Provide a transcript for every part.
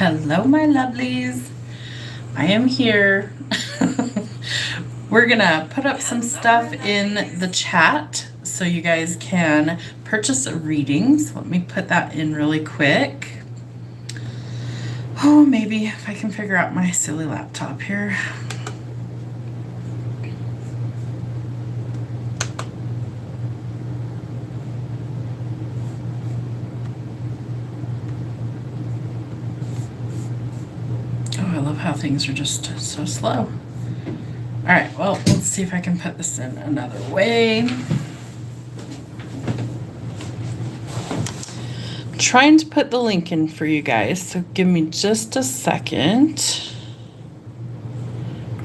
Hello, my lovelies. I am here. We're gonna put up some stuff in the chat so you guys can purchase readings. Let me put that in really quick. Oh, maybe if I can figure out my silly laptop here. Oh, I love how things are just so slow. All right, well, let's see if I can put this in another way. I'm trying to put the link in for you guys, so give me just a second.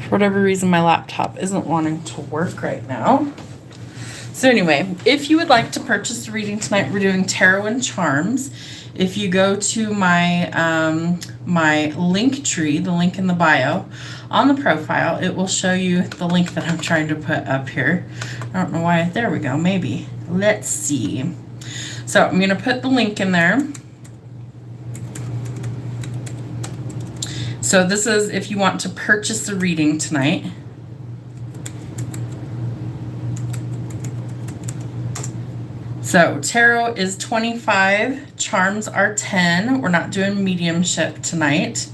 For whatever reason, my laptop isn't wanting to work right now. So anyway, if you would like to purchase a reading tonight, we're doing tarot and charms. If you go to my my LINKTREE, the link in the bio, on the profile, it will show you the link that I'm trying to put up here. I don't know why. There we go. Maybe. Let's see. So I'm going to put the link in there. So this is if you want to purchase a reading tonight. So tarot is 25, charms are 10. We're not doing mediumship tonight.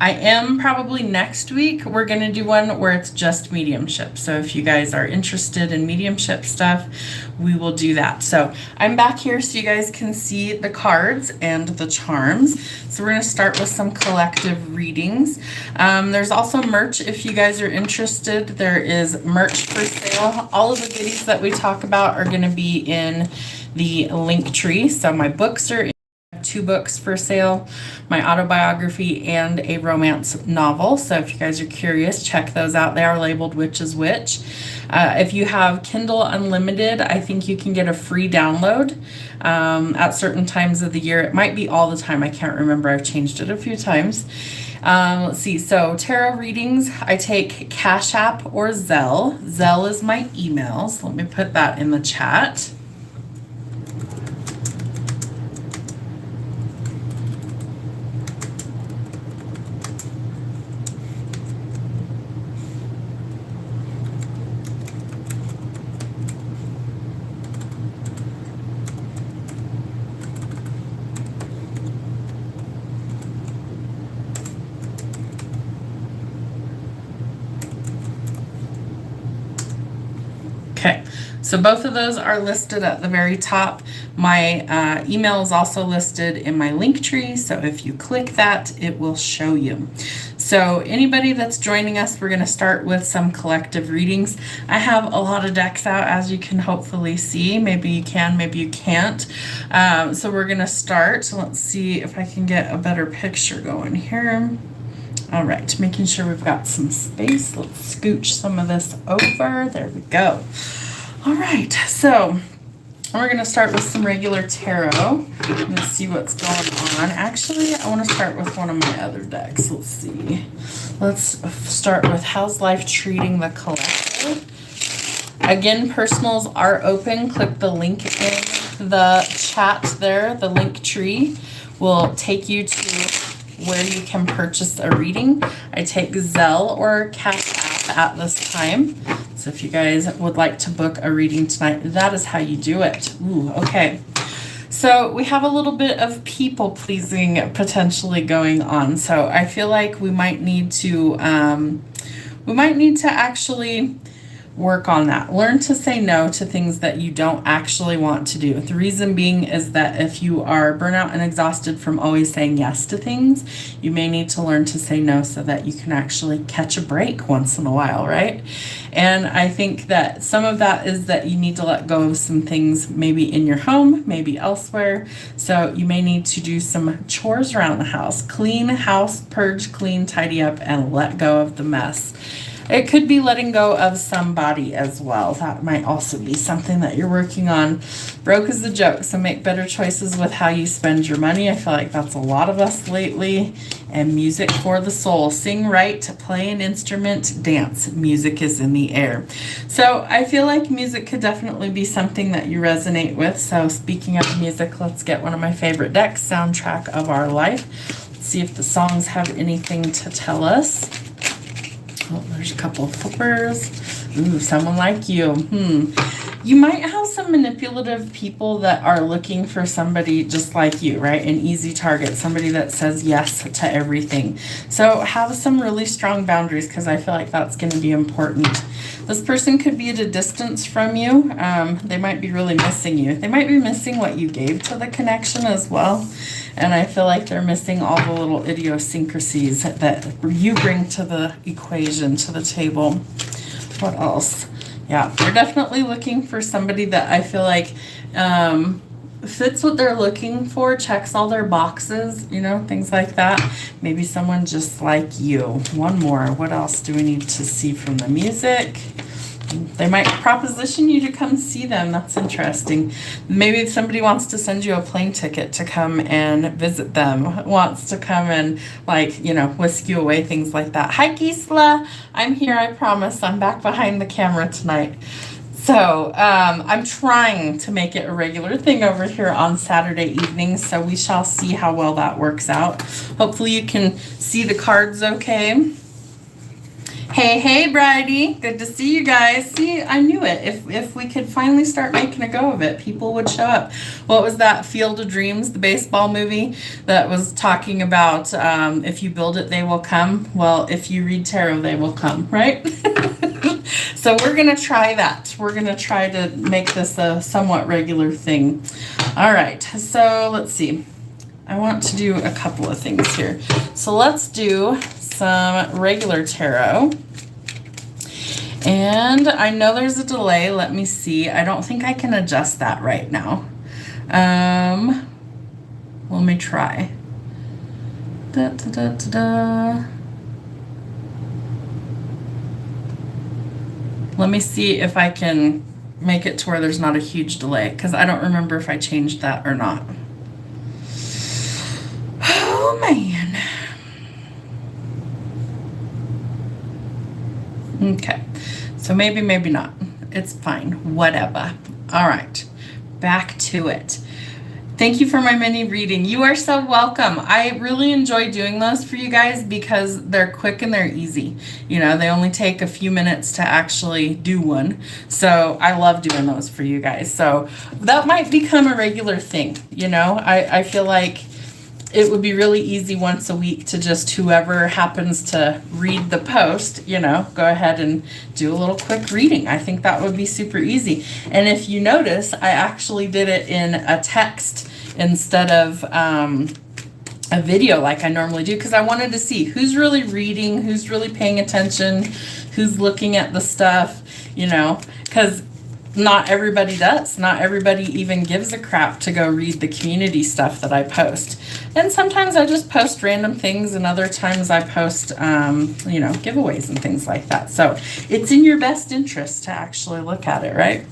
I am probably next week, we're going to do one where it's just mediumship. So if you guys are interested in mediumship stuff, we will do that. So I'm back here so you guys can see the cards and the charms. So we're going to start with some collective readings. There's also merch if you guys are interested. There is merch for sale. All of the goodies that we talk about are going to be in the LINKTREE. So my books are in. 2 books for sale, my autobiography and a romance novel. So if you guys are curious, check those out. They are labeled Which is Which. If you have Kindle Unlimited, I think you can get a free download at certain times of the year. It might be all the time. I can't remember. I've changed it a few times. Let's see. So tarot readings, I take Cash App or Zelle. Zelle is my email. So let me put that in the chat. Okay, so both of those are listed at the very top. My email is also listed in my LINKTREE, so if you click that, it will show you. So anybody that's joining us, we're going to start with some collective readings. I have a lot of decks out, as you can hopefully see. Maybe you can, maybe you can't. So we're going to start. Let's see if I can get a better picture going here. All right, making sure we've got some space. Let's scooch some of this over. There we go. All right, so we're going to start with some regular tarot. Let's see what's going on. Actually, I want to start with one of my other decks. Let's see. Let's start with How's Life Treating the Collective? Again, personals are open. Click the link in the chat there. The LINKTREE will take you to where you can purchase a reading. I take Zelle or Cash App at this time. So if you guys would like to book a reading tonight, that is how you do it. Ooh, okay. So we have a little bit of people pleasing potentially going on. So I feel like we might need to actually work on that. Learn to say no to things that you don't actually want to do. The reason being is that if you are burnout and exhausted from always saying yes to things, you may need to learn to say no so that you can actually catch a break once in a while, right? And I think that some of that is that you need to let go of some things maybe in your home, maybe elsewhere. So you may need to do some chores around the house. Clean house, purge, clean, tidy up, and let go of the mess. It could be letting go of somebody as well. That might also be something that you're working on. Broke is the joke, so make better choices with how you spend your money. I feel like that's a lot of us lately. And music for the soul. Sing, write, play an instrument, dance. Music is in the air. So I feel like music could definitely be something that you resonate with. So speaking of music, let's get one of my favorite decks, Soundtrack of Our Life. see if the songs have anything to tell us. Oh, there's a couple of flippers. Ooh, someone like you. You might have some manipulative people that are looking for somebody just like you, right? An easy target, somebody that says yes to everything. So have some really strong boundaries, because I feel like that's going to be important. This person could be at a distance from you. They might be really missing you. They might be missing what you gave to the connection as well. And I feel like they're missing all the little idiosyncrasies that you bring to the equation, to the table. What else? Yeah, they're definitely looking for somebody that I feel like fits what they're looking for, checks all their boxes, you know, things like that. Maybe someone just like you. One more. What else do we need to see from the music? They might proposition you to come see them. That's interesting. Maybe somebody wants to send you a plane ticket to come and visit them, wants to come and, like, you know, whisk you away, things like that. Hi, Gisela. I'm here, I promise. I'm back behind the camera tonight. So I'm trying to make it a regular thing over here on Saturday evenings, so we shall see how well that works out. Hopefully you can see the cards okay. Hey, Bridie. Good to see you guys. See, I knew it. If we could finally start making a go of it, people would show up. What was that, Field of Dreams, the baseball movie that was talking about if you build it, they will come? Well, if you read tarot, they will come, right? So we're going to try that. We're going to try to make this a somewhat regular thing. All right. So let's see. I want to do a couple of things here. So let's do some regular tarot. And I know there's a delay. Let me see. I don't think I can adjust that right now. Let me try. Let me see if I can make it to where there's not a huge delay, because I don't remember if I changed that or not. Oh, man. Okay, so maybe not. It's fine, whatever. All right, back to it. Thank you for my mini reading. You are so welcome. I really enjoy doing those for you guys because they're quick and they're easy. You know, they only take a few minutes to actually do one. So I love doing those for you guys. So that might become a regular thing. You know, I feel like it would be really easy once a week to just, whoever happens to read the post, you know, go ahead and do a little quick reading. I think that would be super easy. And if you notice, I actually did it in a text instead of a video like I normally do, because I wanted to see who's really reading, who's really paying attention, who's looking at the stuff, you know, because not everybody does. Not everybody even gives a crap to go read the community stuff that I post. And sometimes I just post random things, and other times I post, you know, giveaways and things like that. So it's in your best interest to actually look at it, right?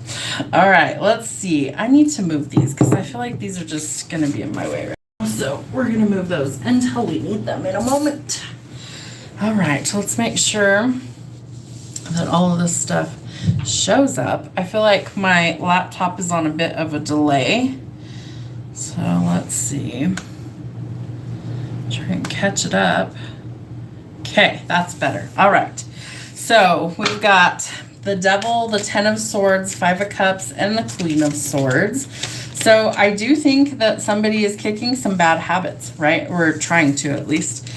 All right, let's see. I need to move these because I feel like these are just going to be in my way right now. So we're going to move those until we need them in a moment. All right, so let's make sure that all of this stuff shows up. I feel like my laptop is on a bit of a delay, so let's see. Try and catch it up. Okay, that's better. All right, so we've got the Devil, the Ten of Swords, Five of Cups, and the Queen of Swords. So I do think that somebody is kicking some bad habits, right? Or trying to, at least.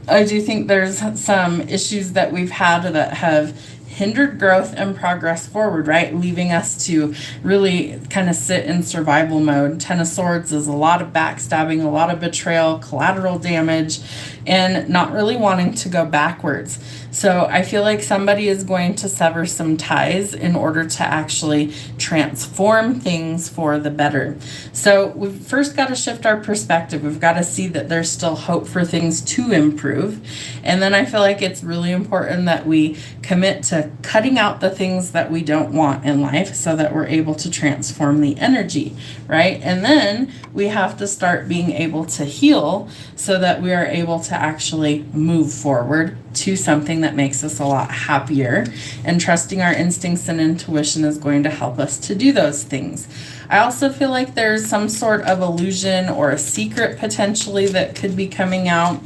I do think there's some issues that we've had that have hindered growth and progress forward, right? Leaving us to really kind of sit in survival mode. Ten of Swords is a lot of backstabbing, a lot of betrayal, collateral damage, and not really wanting to go backwards. So I feel like somebody is going to sever some ties in order to actually transform things for the better. So we've first got to shift our perspective. We've got to see that there's still hope for things to improve. And then I feel like it's really important that we commit to cutting out the things that we don't want in life so that we're able to transform the energy, right? And then we have to start being able to heal so that we are able to actually move forward to something that makes us a lot happier. And trusting our instincts and intuition is going to help us to do those things. I also feel like there's some sort of illusion or a secret potentially that could be coming out.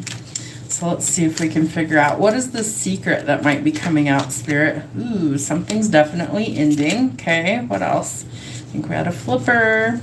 So let's see if we can figure out what is the secret that might be coming out, Spirit. Ooh, something's definitely ending. Okay, what else? I think we had a flipper.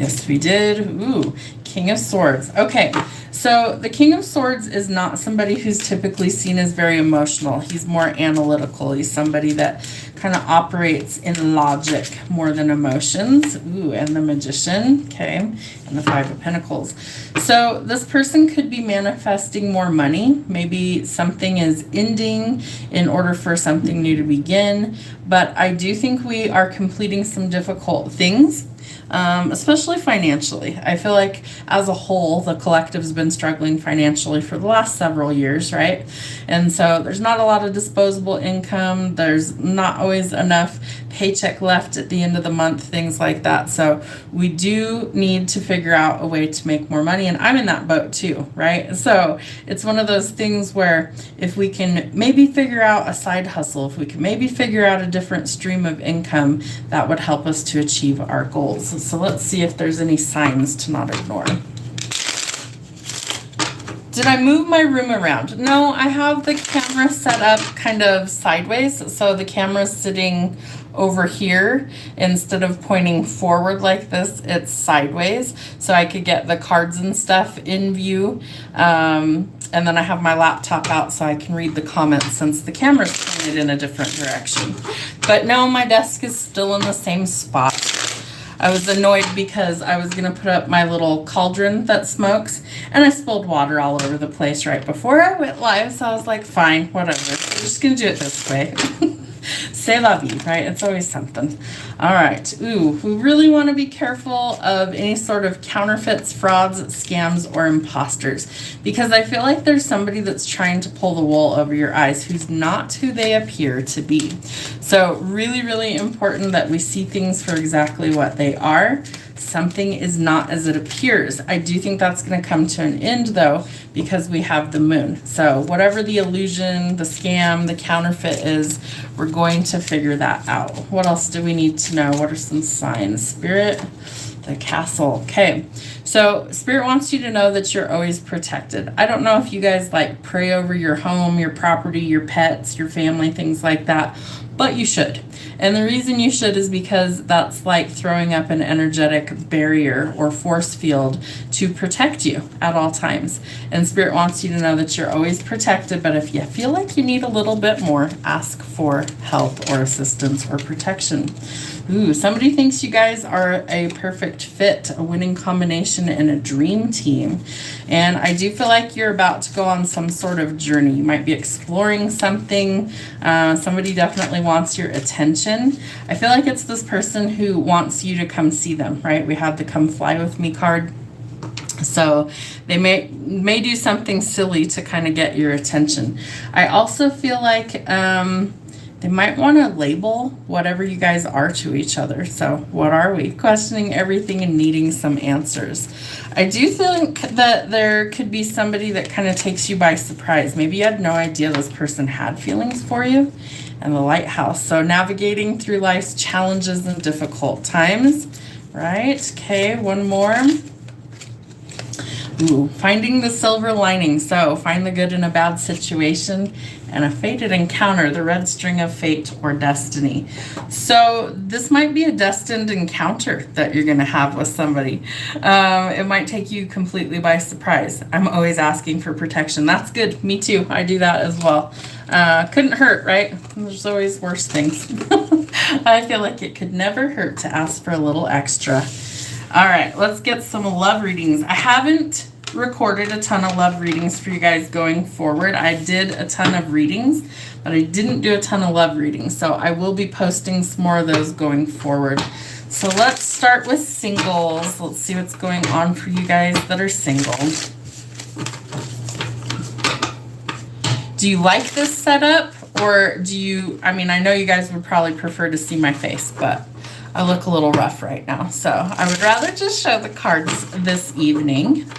Yes, we did. Ooh, King of Swords. Okay, so the King of Swords is not somebody who's typically seen as very emotional. He's more analytical. He's somebody that kind of operates in logic more than emotions. Ooh, and the Magician. Okay, and the Five of Pentacles. So this person could be manifesting more money. Maybe something is ending in order for something new to begin. But I do think we are completing some difficult things. Especially financially. I feel like as a whole, the collective's been struggling financially for the last several years, right? And so there's not a lot of disposable income. There's not always enough paycheck left at the end of the month, things like that. So we do need to figure out a way to make more money. And I'm in that boat too, right? So it's one of those things where if we can maybe figure out a side hustle, if we can maybe figure out a different stream of income, that would help us to achieve our goals. So let's see if there's any signs to not ignore. Did I move my room around? No, I have the camera set up kind of sideways. So the camera's sitting over here instead of pointing forward like this, it's sideways. So I could get the cards and stuff in view. And then I have my laptop out so I can read the comments since the camera's pointed in a different direction. But no, my desk is still in the same spot. I was annoyed because I was going to put up my little cauldron that smokes, and I spilled water all over the place right before I went live, so I was like, fine, whatever. I'm just going to do it this way. C'est la vie, right? It's always something. All right. Ooh, we really want to be careful of any sort of counterfeits, frauds, scams, or imposters, because I feel like there's somebody that's trying to pull the wool over your eyes who's not who they appear to be. So really, really important that we see things for exactly what they are. Something is not as it appears. I do think that's going to come to an end though, because we have the moon. So whatever the illusion, the scam, the counterfeit is, we're going to figure that out. What else do we need to know? What are some signs? Spirit, the Castle. Okay. So Spirit wants you to know that you're always protected. I don't know if you guys like pray over your home, your property, your pets, your family, things like that, but you should. And the reason you should is because that's like throwing up an energetic barrier or force field to protect you at all times. And Spirit wants you to know that you're always protected, but if you feel like you need a little bit more, ask for help or assistance or protection. Ooh, somebody thinks you guys are a perfect fit, a winning combination, and a dream team. And I do feel like you're about to go on some sort of journey. You might be exploring something. Somebody definitely wants your attention. I feel like it's this person who wants you to come see them, right? We have the Come Fly With Me card. So they may do something silly to kind of get your attention. I also feel like they might want to label whatever you guys are to each other. So what are we? Questioning everything and needing some answers. I do think that there could be somebody that kind of takes you by surprise. Maybe you had no idea this person had feelings for you. And the Lighthouse. So navigating through life's challenges and difficult times. Right? Okay, one more. Ooh, finding the silver lining. So find the good in a bad situation and a fated encounter, the red string of fate or destiny. So this might be a destined encounter that you're going to have with somebody. It might take you completely by surprise. I'm always asking for protection. That's good. Me too. I do that as well. Couldn't hurt, right? There's always worse things. I feel like it could never hurt to ask for a little extra. All right, let's get some love readings. I haven't recorded a ton of love readings for you guys going forward. I did a ton of readings, but I didn't do a ton of love readings. So I will be posting some more of those going forward. So let's start with singles. Let's see what's going on for you guys that are single. Do you like this setup, or do you, I mean, I know you guys would probably prefer to see my face, but I look a little rough right now. So I would rather just show the cards this evening.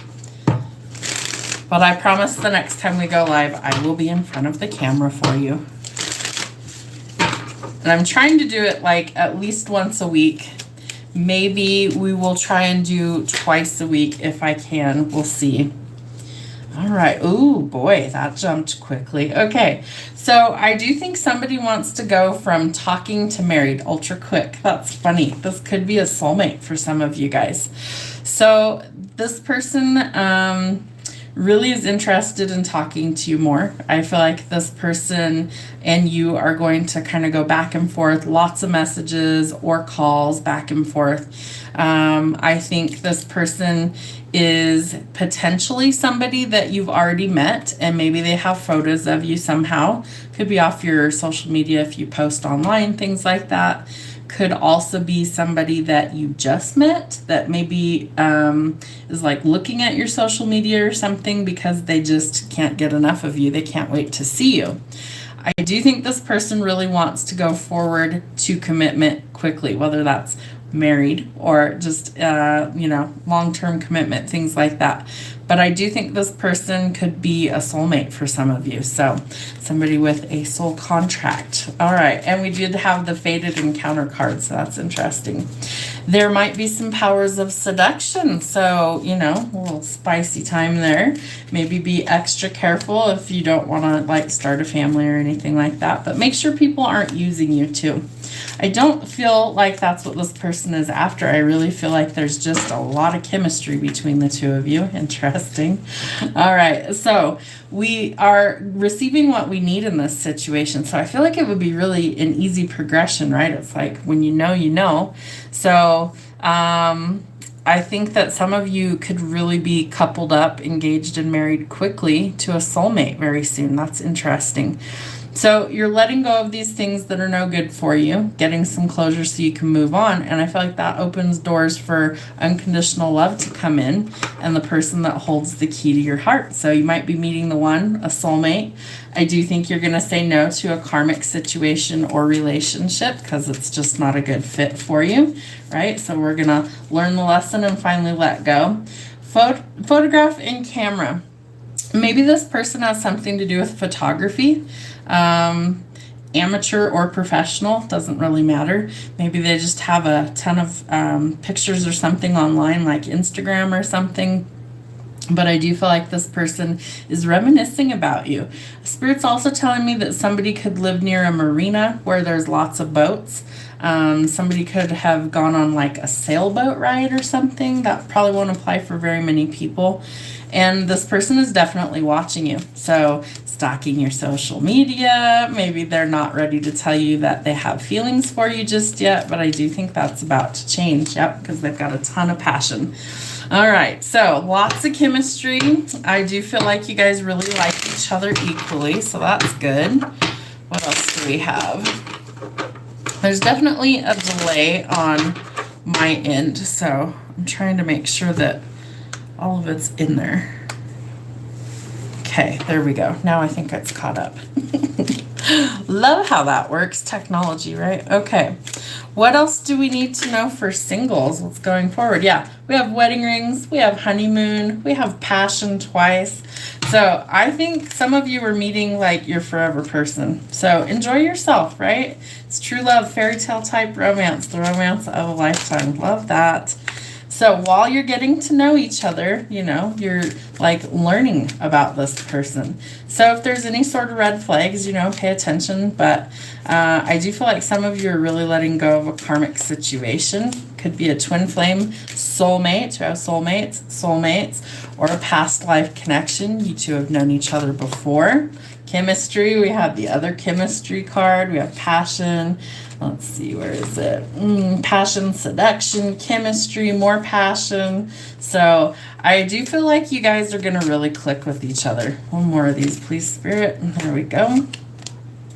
But I promise the next time we go live, I will be in front of the camera for you. And I'm trying to do it like at least once a week. Maybe we will try and do twice a week if I can. We'll see. All right. Oh boy, that jumped quickly. Okay. So I do think somebody wants to go from talking to married ultra quick. That's funny. This could be a soulmate for some of you guys. So this person really is interested in talking to you more. I feel like this person and you are going to kind of go back and forth, lots of messages or calls back and forth. I think this person is potentially somebody that you've already met, and maybe they have photos of you somehow. Could be off your social media if you post online, things like that. Could also be somebody that you just met that maybe is like looking at your social media or something because they just can't get enough of you. They can't wait to see you. I do think this person really wants to go forward to commitment quickly, whether that's married or just, long-term commitment, things like that. But I do think this person could be a soulmate for some of you. So somebody with a soul contract. All right. And we did have the faded encounter card. So that's interesting. There might be some powers of seduction. So, a little spicy time there. Maybe be extra careful if you don't want to start a family or anything like that. But make sure people aren't using you too. I don't feel like that's what this person is after. I really feel like there's just a lot of chemistry between the two of you. Interesting. All right. So we are receiving what we need in this situation. So I feel like it would be really an easy progression, right? It's like when you know, you know. So I think that some of you could really be coupled up, engaged, and married quickly to a soulmate very soon. That's interesting. So you're letting go of these things that are no good for you, getting some closure so you can move on. And I feel like that opens doors for unconditional love to come in and the person that holds the key to your heart. So you might be meeting the one, a soulmate. I do think you're going to say no to a karmic situation or relationship because it's just not a good fit for you, right? So we're going to learn the lesson and finally let go. Photograph and camera. Maybe this person has something to do with photography. Amateur or professional, doesn't really matter. Maybe they just have a ton of pictures or something online like Instagram or something. But I do feel like this person is reminiscing about you. Spirit's also telling me that somebody could live near a marina where there's lots of boats. Somebody could have gone on like a sailboat ride or something. That probably won't apply for very many people. And this person is definitely watching you. So stalking your social media. Maybe they're not ready to tell you that they have feelings for you just yet, but I do think that's about to change. Yep, because they've got a ton of passion. All right, so lots of chemistry. I do feel like you guys really like each other equally, so that's good. What else do we have? There's definitely a delay on my end, so I'm trying to make sure that all of it's in there. Okay, there we go. Now I think it's caught up. Love how that works. Technology, right? Okay. What else do we need to know for singles? What's going forward? Yeah, we have wedding rings. We have honeymoon. We have passion twice. So I think some of you are meeting like your forever person. So enjoy yourself, right? It's true love, fairy tale type romance, the romance of a lifetime. Love that. So while you're getting to know each other, you're like learning about this person. So if there's any sort of red flags, pay attention. But I do feel like some of you are really letting go of a karmic situation. Could be a twin flame soulmate, who have soulmates, or a past life connection. You two have known each other before. Chemistry, we have the other chemistry card. We have passion. Let's see, where is it? Passion, seduction, chemistry, more passion. So I do feel like you guys are going to really click with each other. One more of these, please, Spirit. There we go.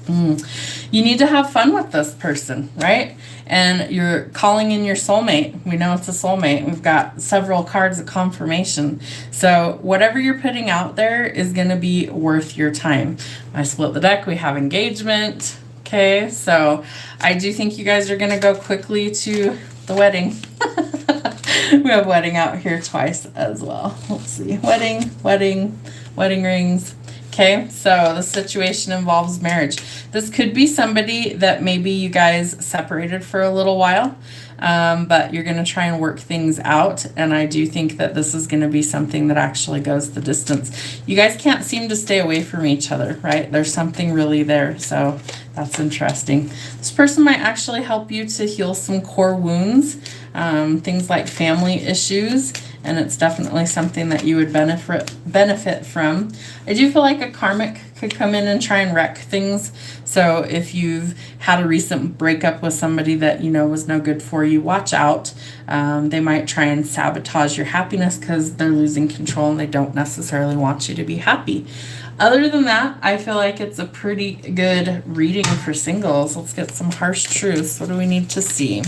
You need to have fun with this person, right? And you're calling in your soulmate. We know it's a soulmate. We've got several cards of confirmation. So whatever you're putting out there is going to be worth your time. I split the deck. We have engagement. Okay, so I do think you guys are going to go quickly to the wedding. We have wedding out here twice as well. Let's see. Wedding rings. Okay, so the situation involves marriage. This could be somebody that maybe you guys separated for a little while, but you're going to try and work things out. And I do think that this is going to be something that actually goes the distance. You guys can't seem to stay away from each other, right? There's something really there. So that's interesting. This person might actually help you to heal some core wounds, things like family issues. And it's definitely something that you would benefit from. I do feel like a karmic could come in and try and wreck things. So if you've had a recent breakup with somebody that you know was no good for you, watch out. They might try and sabotage your happiness because they're losing control and they don't necessarily want you to be happy. Other than that, I feel like it's a pretty good reading for singles. Let's get some harsh truths. What do we need to see?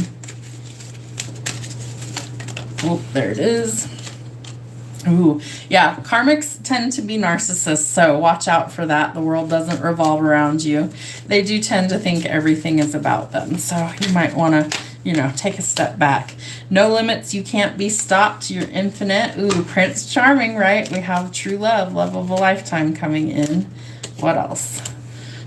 Oh, there it is. Ooh, yeah, karmics tend to be narcissists, so watch out for that. The world doesn't revolve around you. They do tend to think everything is about them, so you might want to, you know, take a step back. No limits, you can't be stopped. You're infinite. Ooh, Prince Charming, right? We have true love, love of a lifetime coming in. What else?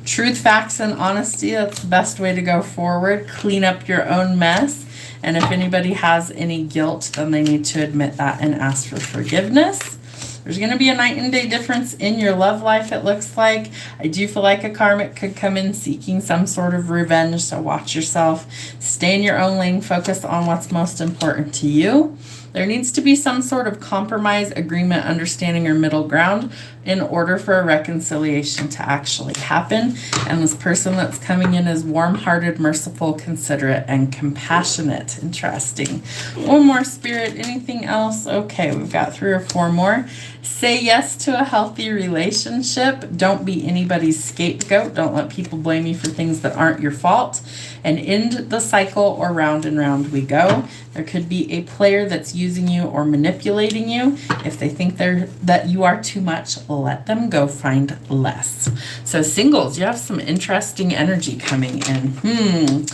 Truth, facts, and honesty. That's the best way to go forward. Clean up your own mess. And if anybody has any guilt, then they need to admit that and ask for forgiveness. There's going to be a night and day difference in your love life, it looks like. I do feel like a karmic could come in seeking some sort of revenge, so watch yourself. Stay in your own lane. Focus on what's most important to you. There needs to be some sort of compromise, agreement, understanding, or middle ground in order for a reconciliation to actually happen. And this person that's coming in is warm-hearted, merciful, considerate, and compassionate. Interesting. One more, Spirit. Anything else? Okay, we've got 3 or 4 more. Say yes to a healthy relationship. Don't be anybody's scapegoat. Don't let people blame you for things that aren't your fault. And end the cycle, or round and round we go. There could be a player that's using you or manipulating you. If they think that you are too much, let them go find less. So singles, you have some interesting energy coming in.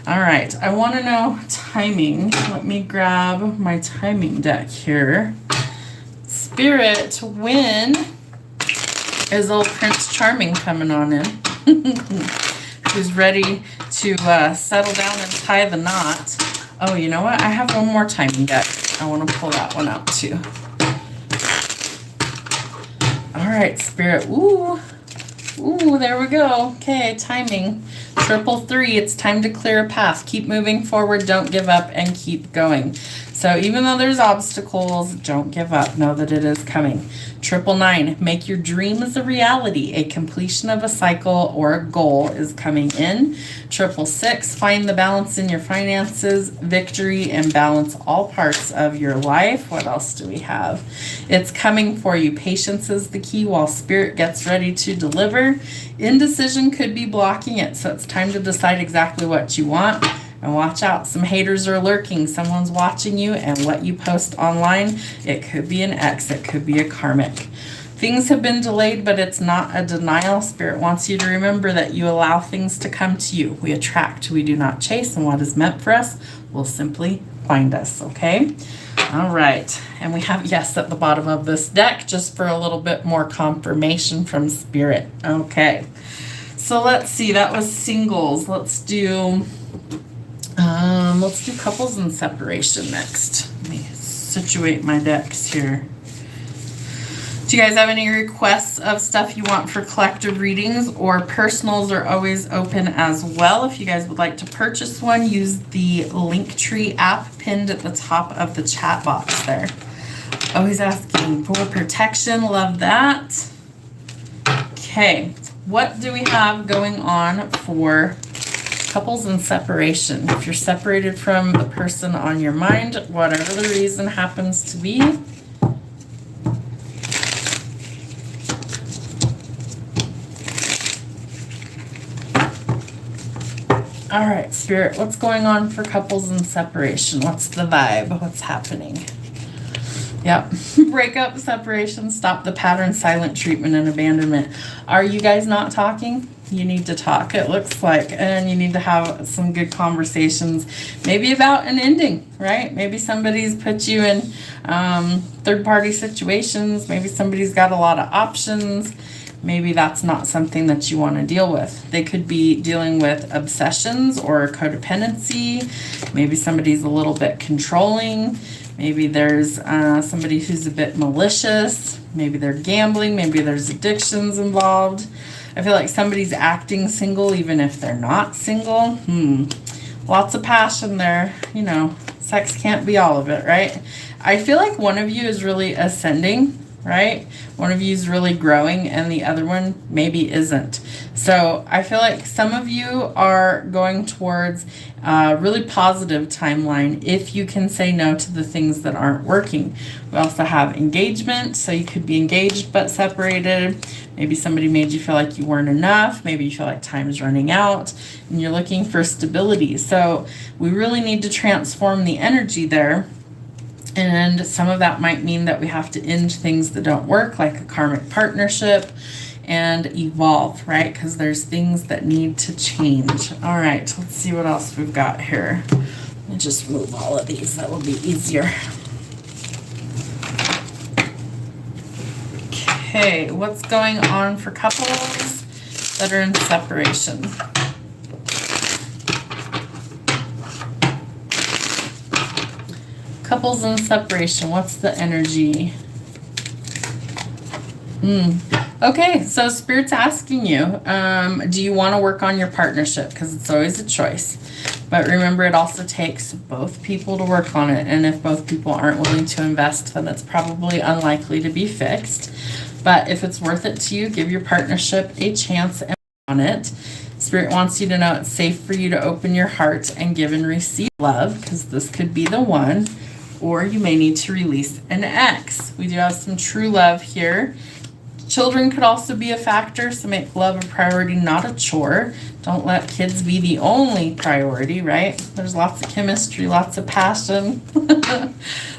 All right, I want to know timing. Let me grab my timing deck here. Spirit, when is old Prince Charming coming on in? Who's ready to settle down and tie the knot? Oh, you know what? I have one more timing deck. I want to pull that one out too. All right, Spirit. Ooh, there we go. Okay, timing. 333. It's time to clear a path. Keep moving forward. Don't give up and keep going. So even though there's obstacles, don't give up. Know that it is coming. 999. Make your dreams a reality. A completion of a cycle or a goal is coming in. 666. Find the balance in your finances, victory, and balance all parts of your life. What else do we have? It's coming for you. Patience is the key while Spirit gets ready to deliver. Indecision could be blocking it, so it's time to decide exactly what you want. And watch out, some haters are lurking. Someone's watching you and what you post online. It could be an ex, it could be a karmic. Things have been delayed, but it's not a denial. Spirit wants you to remember that you allow things to come to you. We attract, we do not chase, and what is meant for us will simply find us, okay? All right, and we have yes at the bottom of this deck just for a little bit more confirmation from Spirit. Okay, so let's see, that was singles. Let's do couples and separation next. Let me situate my decks here. Do you guys have any requests of stuff you want for collective readings, or personals are always open as well? If you guys would like to purchase one, use the Linktree app pinned at the top of the chat box there. Always asking for protection. Love that. Okay, what do we have going on for couples and separation? If you're separated from the person on your mind, whatever the reason happens to be, all right, Spirit, what's going on for couples and separation? What's the vibe? What's happening? Yep. Breakup, separation, stop the pattern, silent treatment, and abandonment. Are you guys not talking? You need to talk, it looks like, and you need to have some good conversations, maybe about an ending, right? Maybe somebody's put you in third-party situations. Maybe somebody's got a lot of options. maybe that's not something that you want to deal with. They could be dealing with obsessions or codependency. Maybe somebody's a little bit controlling. Maybe there's somebody who's a bit malicious. Maybe they're gambling. Maybe there's addictions involved. I feel like somebody's acting single even if they're not single. Lots of passion there. You know, sex can't be all of it, right? I feel like one of you is really ascending, right? One of you is really growing and the other one maybe isn't. So I feel like some of you are going towards a really positive timeline if you can say no to the things that aren't working. We also have engagement, so you could be engaged but separated. Maybe somebody made you feel like you weren't enough. Maybe you feel like time is running out and you're looking for stability. So we really need to transform the energy there. And some of that might mean that we have to end things that don't work, like a karmic partnership, and evolve, right? Because there's things that need to change. All right, let's see what else we've got here. Let me just move all of these. That will be easier. Okay, what's going on for couples that are in separation? Couples in separation, what's the energy? Okay, so Spirit's asking you, do you want to work on your partnership? Because it's always a choice. But remember, it also takes both people to work on it. And if both people aren't willing to invest, then it's probably unlikely to be fixed. But if it's worth it to you, give your partnership a chance and work on it. Spirit wants you to know it's safe for you to open your heart and give and receive love, because this could be the one. Or you may need to release an ex. We do have some true love here. Children could also be a factor, so make love a priority, not a chore. Don't let kids be the only priority, right? There's lots of chemistry, lots of passion.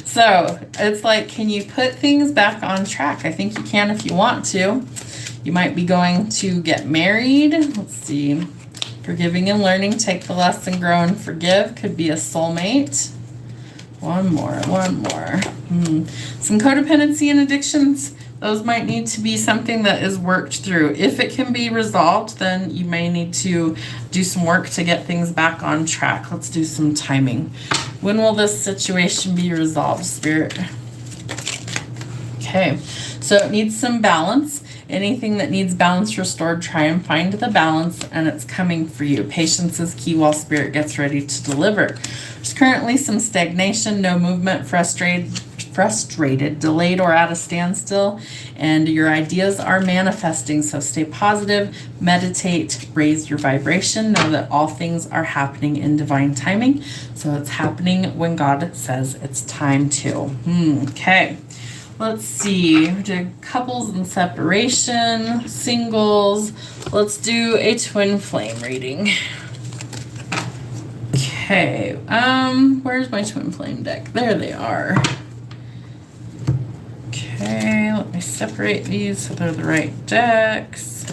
So it's like, can you put things back on track? I think you can if you want to. You might be going to get married. Let's see. Forgiving and learning, take the lesson, grow and forgive. Could be a soulmate. One more. Some codependency and addictions. Those might need to be something that is worked through. If it can be resolved, then you may need to do some work to get things back on track. Let's do some timing. When will this situation be resolved, Spirit? Okay, so it needs some balance. Anything that needs balance restored, try and find the balance, and it's coming for you. Patience is key while Spirit gets ready to deliver. There's currently some stagnation, no movement, frustrated, delayed, or at a standstill, and your ideas are manifesting. So stay positive, meditate, raise your vibration. Know that all things are happening in divine timing. So it's happening when God says it's time to. Okay. Let's see, we did couples in separation, singles. Let's do a twin flame reading. Okay, where's my twin flame deck? There they are. Okay, let me separate these so they're the right decks.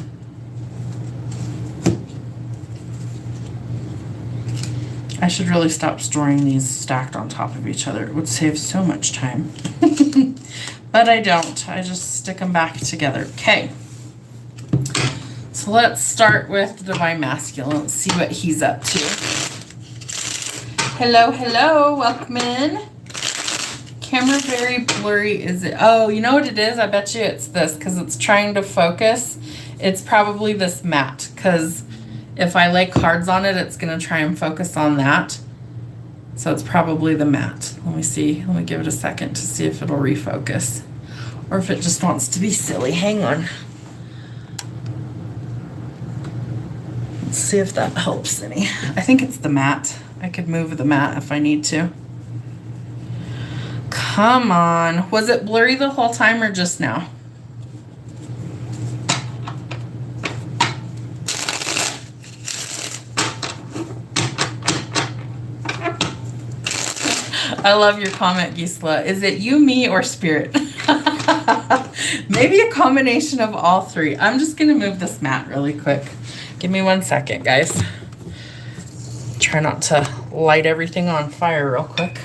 I should really stop storing these stacked on top of each other. It would save so much time. But I don't. I just stick them back together. Okay. So let's start with the Divine Masculine. Let's see what he's up to. Hello, hello. Welcome in. Camera very blurry. Is it? Oh, you know what it is? I bet you it's this because it's trying to focus. It's probably this mat because if I lay cards on it, it's going to try and focus on that. So it's probably the mat. Let me see. Let me give it a second to see if it'll refocus or if it just wants to be silly. Hang on. Let's see if that helps any. I think it's the mat. I could move the mat if I need to. Come on. Was it blurry the whole time or just now? I love your comment, Gisela. Is it you, me, or Spirit? Maybe a combination of all three. I'm just going to move this mat really quick. Give me 1 second, guys. Try not to light everything on fire real quick.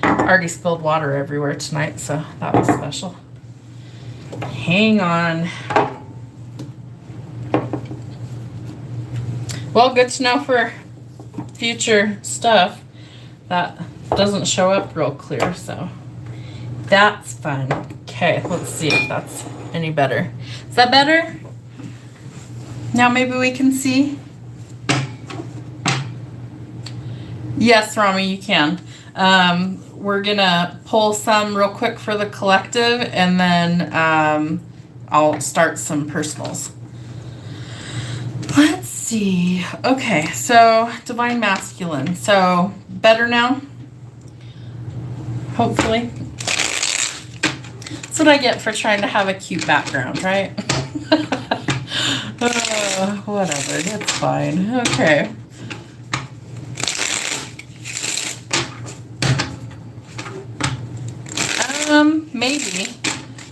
Already spilled water everywhere tonight, so that was special. Hang on. Well, good to know for future stuff. That doesn't show up real clear, so that's fun. Okay, let's see if that's any better. Is that better? Now maybe we can see. Yes, Rami, you can. We're gonna pull some real quick for the collective, and then I'll start some personals. Let's see. Okay, so Divine Masculine. So better now? Hopefully. That's what I get for trying to have a cute background, right? Whatever, it's fine. Okay. Maybe.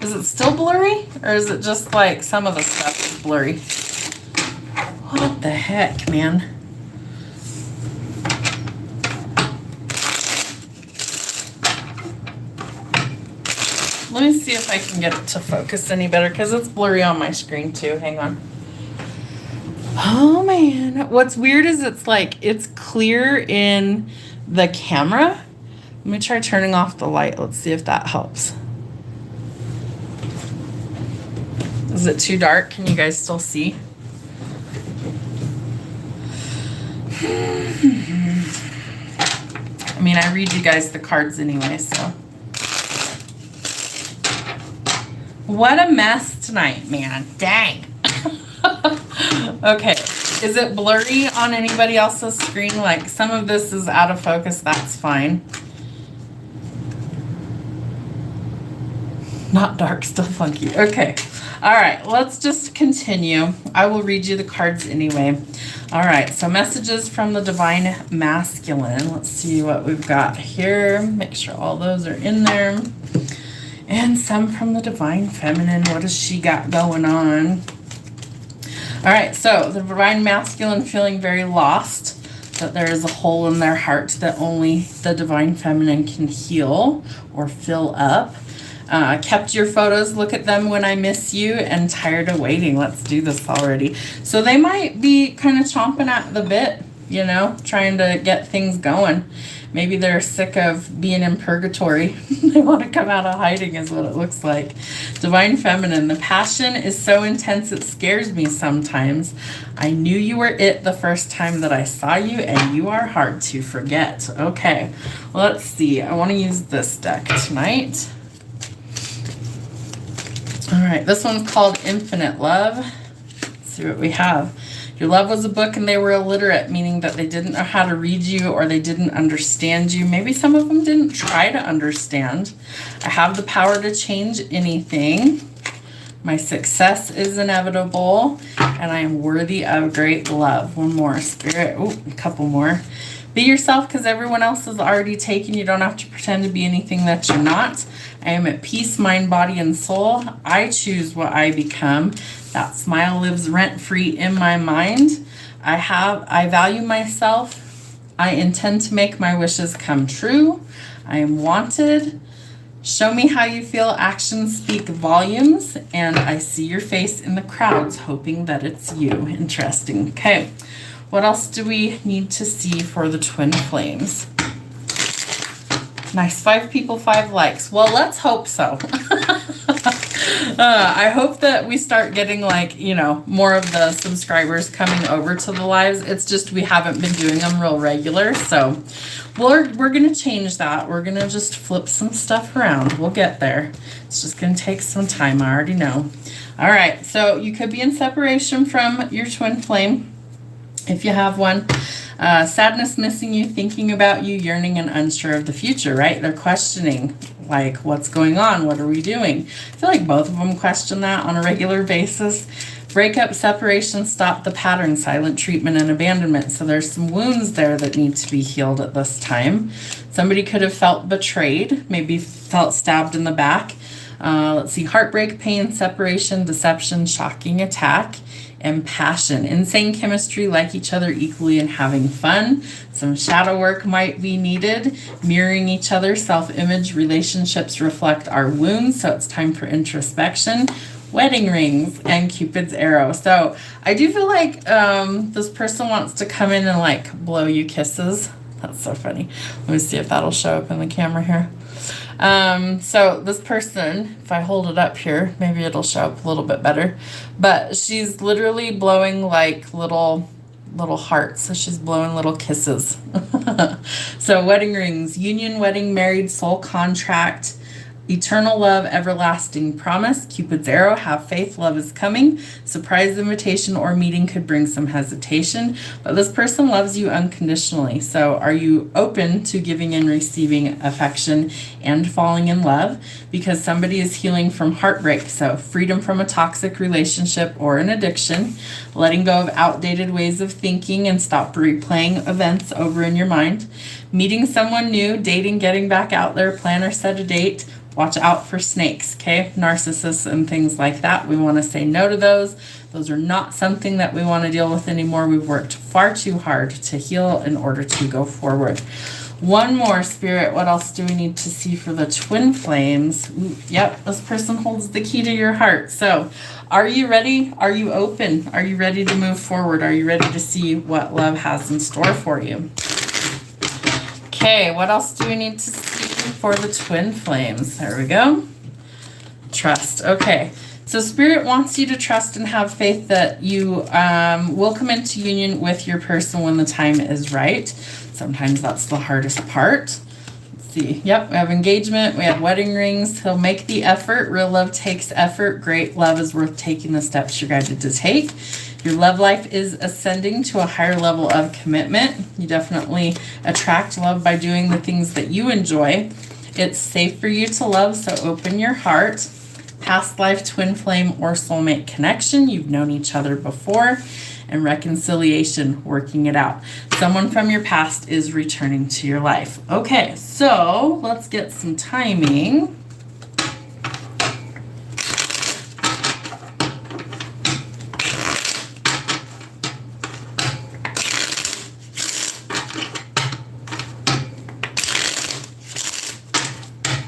Is it still blurry? Or is it just like some of the stuff is blurry? What the heck, man? Let me see if I can get it to focus any better, because it's blurry on my screen too. Hang on. Oh man. What's weird is it's like it's clear in the camera. Let me try turning off the light. Let's see if that helps. Is it too dark? Can you guys still see? I mean, I read you guys the cards anyway, so. What a mess tonight, man. Dang. Okay. Is it blurry on anybody else's screen? Like some of this is out of focus. That's fine. Not dark, still funky. Okay. All right, let's just continue. I will read you the cards anyway. All right, so messages from the Divine Masculine. Let's see what we've got here. Make sure all those are in there. And some from the Divine Feminine. What has she got going on? All right, so the Divine Masculine feeling very lost, that there is a hole in their heart that only the Divine Feminine can heal or fill up. Kept your photos, look at them when I miss you, and tired of waiting. Let's do this already. So they might be kind of chomping at the bit, you know, trying to get things going. Maybe they're sick of being in purgatory. They want to come out of hiding is what it looks like. Divine Feminine, the passion is so intense it scares me sometimes. I knew you were it the first time that I saw you, and you are hard to forget. Okay, let's see. I want to use this deck tonight. All right, this one's called Infinite Love. Let's see what we have. Your love was a book and they were illiterate, meaning that they didn't know how to read you or they didn't understand you. Maybe some of them didn't try to understand. I have the power to change anything. My success is inevitable and I am worthy of great love. One more, Spirit. Oh, a couple more. Be yourself because everyone else is already taken. You don't have to pretend to be anything that you're not. I am at peace, mind, body, and soul. I choose what I become. That smile lives rent-free in my mind. I value myself. I intend to make my wishes come true. I am wanted. Show me how you feel. Actions speak volumes. And I see your face in the crowds, hoping that it's you. Interesting. Okay. What else do we need to see for the twin flames? Nice. 5 people, 5 likes. Well, let's hope so. I hope that we start getting like, you know, more of the subscribers coming over to the lives. It's just we haven't been doing them real regular. So we're going to change that. We're going to just flip some stuff around. We'll get there. It's just going to take some time. I already know. All right. So you could be in separation from your twin flame if you have one. Sadness, missing you, thinking about you, yearning and unsure of the future, right? They're questioning, like, what's going on? What are we doing? I feel like both of them question that on a regular basis. Breakup, separation, stop the pattern, silent treatment, and abandonment. So there's some wounds there that need to be healed at this time. Somebody could have felt betrayed, maybe felt stabbed in the back. Let's see, heartbreak, pain, separation, deception, shocking attack, and passion. Insane chemistry, like each other equally and having fun. Some shadow work might be needed. Mirroring each other, self-image, relationships reflect our wounds, so it's time for introspection. wedding rings, and Cupid's arrow. So I do feel like this person wants to come in and like blow you kisses. That's so funny. Let me see if that'll show up in the camera here. So this person, if I hold it up here, maybe it'll show up a little bit better, but she's literally blowing like little hearts. So she's blowing little kisses. So wedding rings, union, wedding, married, soul contract, eternal love, everlasting promise, Cupid's arrow, have faith, love is coming, surprise invitation or meeting could bring some hesitation, but this person loves you unconditionally. So are you open to giving and receiving affection and falling in love? Because somebody is healing from heartbreak. So freedom from a toxic relationship or an addiction, letting go of outdated ways of thinking and stop replaying events over in your mind, meeting someone new, dating, getting back out there, plan or set a date. Watch out for snakes, okay? Narcissists and things like that. We want to say no to those. Those are not something that we want to deal with anymore. We've worked far too hard to heal in order to go forward. One more, Spirit. What else do we need to see for the twin flames? Ooh, yep, this person holds the key to your heart. So are you ready? Are you open? Are you ready to move forward? Are you ready to see what love has in store for you? Okay, what else do we need to see for the twin flames? There we go. Trust. Okay, so Spirit wants you to trust and have faith that you will come into union with your person when the time is right. Sometimes that's the hardest part. Let's see. Yep, we have engagement. We have wedding rings. He'll make the effort. Real love takes effort. Great love is worth taking the steps you're guided to take. Your love life is ascending to a higher level of commitment. You definitely attract love by doing the things that you enjoy. It's safe for you to love, so open your heart. Past life, twin flame, or soulmate connection. You've known each other before. And reconciliation, working it out. Someone from your past is returning to your life. Okay, so let's get some timing.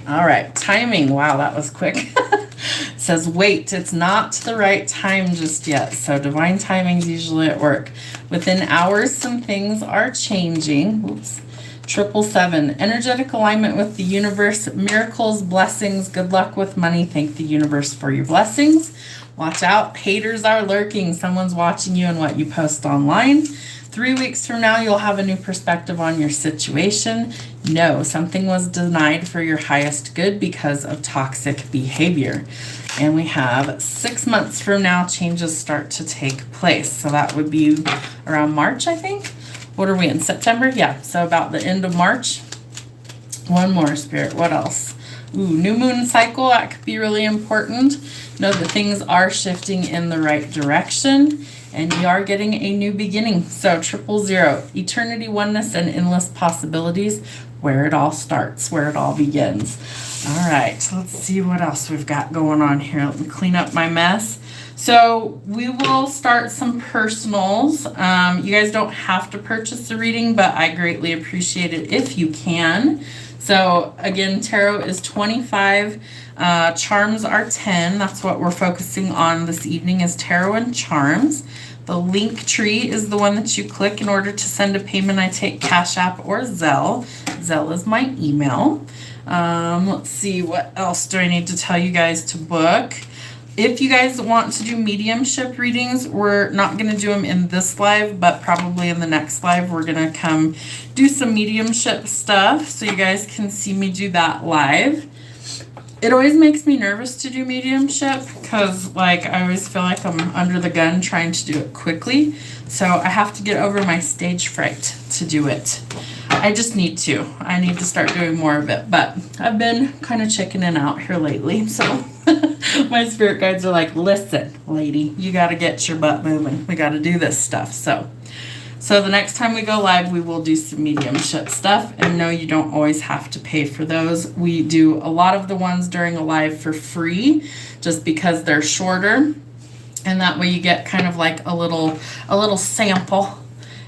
All right, timing. Wow, that was quick. It says, wait, it's not the right time just yet. So divine timing's usually at work. Within hours, some things are changing. Oops. 777. Energetic alignment with the universe. Miracles, blessings. Good luck with money. Thank the universe for your blessings. Watch out. Haters are lurking. Someone's watching you and what you post online. 3 weeks from now, you'll have a new perspective on your situation. No, something was denied for your highest good because of toxic behavior. And we have 6 months from now, changes start to take place. So that would be around March, I think. What are we in? September? Yeah, so about the end of March. One more, Spirit. What else? Ooh, new moon cycle. That could be really important. Know that things are shifting in the right direction. And you are getting a new beginning. So 000, eternity, oneness, and endless possibilities, where it all starts, where it all begins. All right, so let's see what else we've got going on here. Let me clean up my mess. So we will start some personals. You guys don't have to purchase the reading, but I greatly appreciate it if you can. So again, tarot is 25. Charms are 10. That's what we're focusing on this evening, is tarot and charms. The LINKTREE is the one that you click in order to send a payment. I take Cash App or Zelle. Zelle is my email. Let's see, what else do I need to tell you guys to book? If you guys want to do mediumship readings, we're not going to do them in this live, but probably in the next live, we're going to come do some mediumship stuff so you guys can see me do that live. It always makes me nervous to do mediumship because, like, I always feel like I'm under the gun trying to do it quickly. So I have to get over my stage fright to do it. I just need to. I need to start doing more of it. But I've been kind of chickening out here lately. So my spirit guides are like, listen, lady, you got to get your butt moving. We got to do this stuff. So the next time we go live, we will do some mediumship stuff. And no, you don't always have to pay for those. We do a lot of the ones during a live for free, just because they're shorter. And that way you get kind of like a little sample.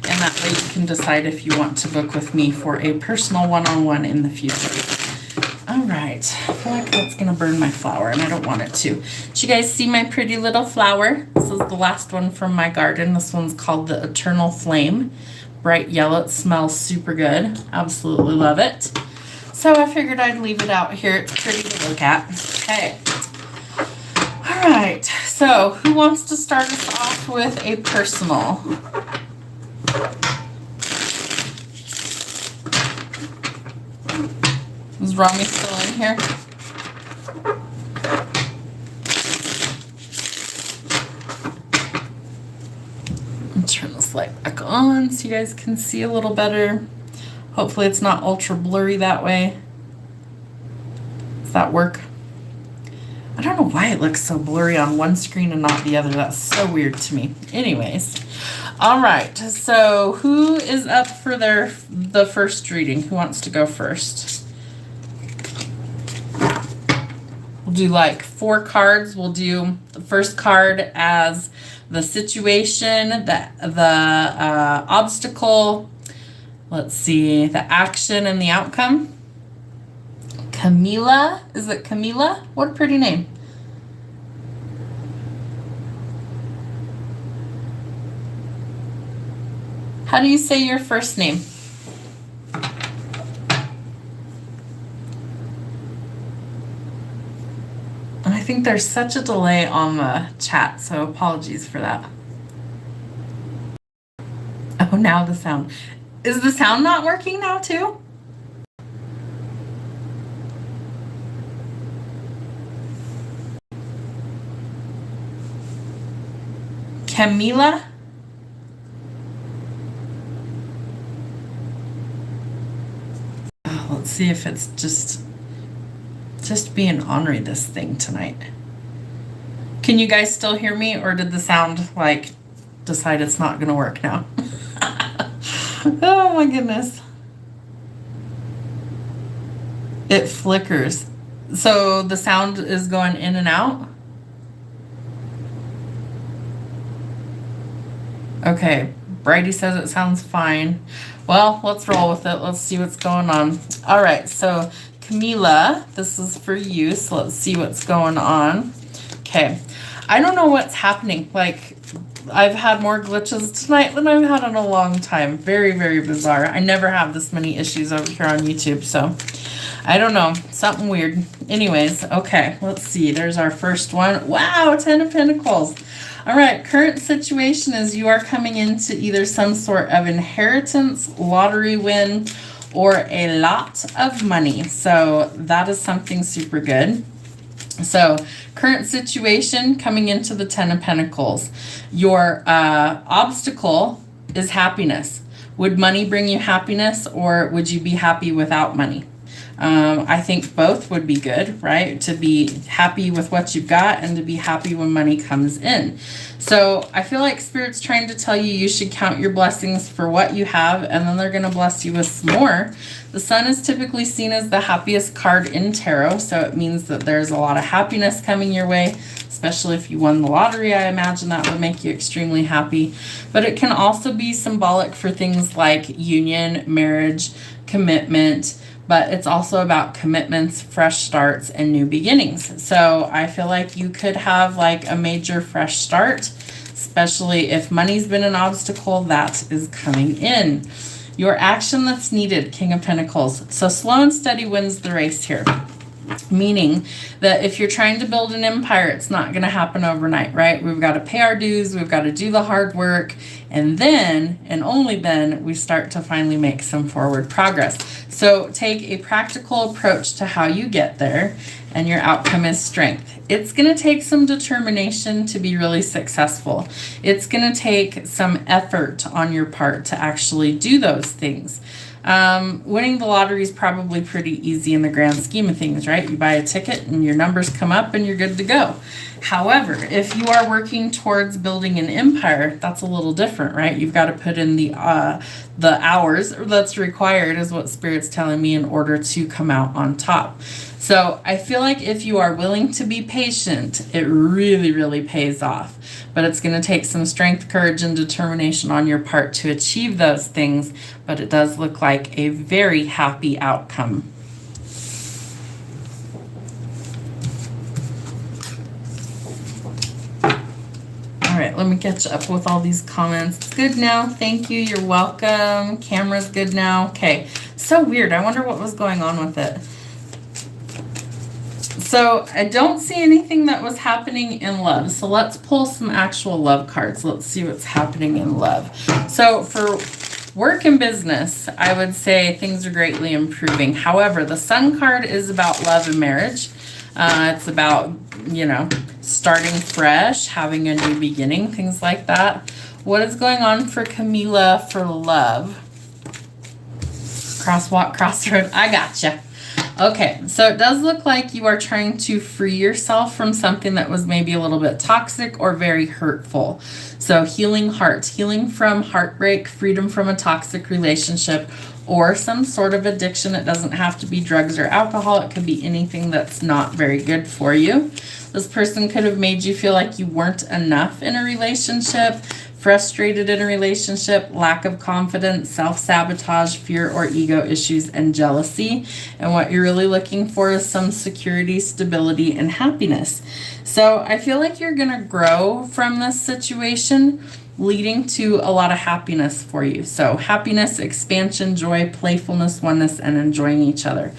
And that way you can decide if you want to book with me for a personal one-on-one in the future. All right, I feel like that's gonna burn my flower and I don't want it to. Did you guys see my pretty little flower? This is the last one from my garden. This one's called the Eternal Flame. Bright yellow, it smells super good. Absolutely love it. So I figured I'd leave it out here. It's pretty to look at. Okay. All right, so who wants to start us off with a personal? Is Rami still in here? I'll turn this light back on so you guys can see a little better. Hopefully it's not ultra blurry that way. Does that work? I don't know why it looks so blurry on one screen and not the other. That's so weird to me. Anyways, all right. So who is up for the first reading? Who wants to go first? We'll do like 4 cards. We'll do the first card as the situation, the obstacle. Let's see, the action and the outcome. Camila, is it Camila? What a pretty name. How do you say your first name? I think there's such a delay on the chat, so apologies for that. Oh, now the sound. Is the sound not working now too? Camila? Oh, let's see if it's just being ornery this thing tonight. Can you guys still hear me, or did the sound like decide it's not gonna work now? Oh my goodness. It flickers. So the sound is going in and out? Okay, Brady says it sounds fine. Well, let's roll with it. Let's see what's going on. All right, so Camila, this is for you, so let's see what's going on. Okay, I don't know what's happening. Like, I've had more glitches tonight than I've had in a long time. Very, very bizarre. I never have this many issues over here on YouTube, so I don't know. Something weird. Anyways, okay, let's see. There's our first one. Wow, 10 of Pentacles. All right, current situation is you are coming into either some sort of inheritance, lottery win, or a lot of money. So that is something super good. So current situation coming into the 10 of Pentacles. Your obstacle is happiness. Would money bring you happiness, or would you be happy without money? I think both would be good, right? To be happy with what you've got and to be happy when money comes in. So I feel like Spirit's trying to tell you you should count your blessings for what you have, and then they're going to bless you with some more. The Sun is typically seen as the happiest card in tarot, so it means that there's a lot of happiness coming your way, especially if you won the lottery. I imagine that would make you extremely happy. But it can also be symbolic for things like union, marriage, commitment, but it's also about commitments, fresh starts, and new beginnings. So I feel like you could have like a major fresh start, especially if money's been an obstacle that is coming in. Your action that's needed, King of Pentacles. So slow and steady wins the race here. Meaning that if you're trying to build an empire, it's not going to happen overnight, right? We've got to pay our dues, we've got to do the hard work, and then, and only then, we start to finally make some forward progress. So take a practical approach to how you get there, and your outcome is strength. It's going to take some determination to be really successful. It's going to take some effort on your part to actually do those things. Winning the lottery is probably pretty easy in the grand scheme of things, right? You buy a ticket and your numbers come up and you're good to go. However, if you are working towards building an empire, that's a little different, right? You've got to put in the hours that's required, is what Spirit's telling me, in order to come out on top. So I feel like if you are willing to be patient, it really, really pays off. But it's going to take some strength, courage, and determination on your part to achieve those things. But it does look like a very happy outcome. right, let me catch up with all these comments. It's good now. Thank you. You're welcome. Camera's good now. Okay. So weird. I wonder what was going on with it. So I don't see anything that was happening in love. So let's pull some actual love cards. Let's see what's happening in love. So for work and business, I would say things are greatly improving. However, the Sun card is about love and marriage. It's about, you know, starting fresh, having a new beginning, things like that. What is going on for Camila for love? Crosswalk, crossroad. I gotcha. Okay, so it does look like you are trying to free yourself from something that was maybe a little bit toxic or very hurtful. So healing hearts, healing from heartbreak, freedom from a toxic relationship, or some sort of addiction. It doesn't have to be drugs or alcohol. It could be anything that's not very good for you. This person could have made you feel like you weren't enough in a relationship, frustrated in a relationship, lack of confidence, self-sabotage, fear or ego issues, and jealousy. And what you're really looking for is some security, stability, and happiness. So I feel like you're going to grow from this situation, leading to a lot of happiness for you. So happiness, expansion, joy, playfulness, oneness, and enjoying each other.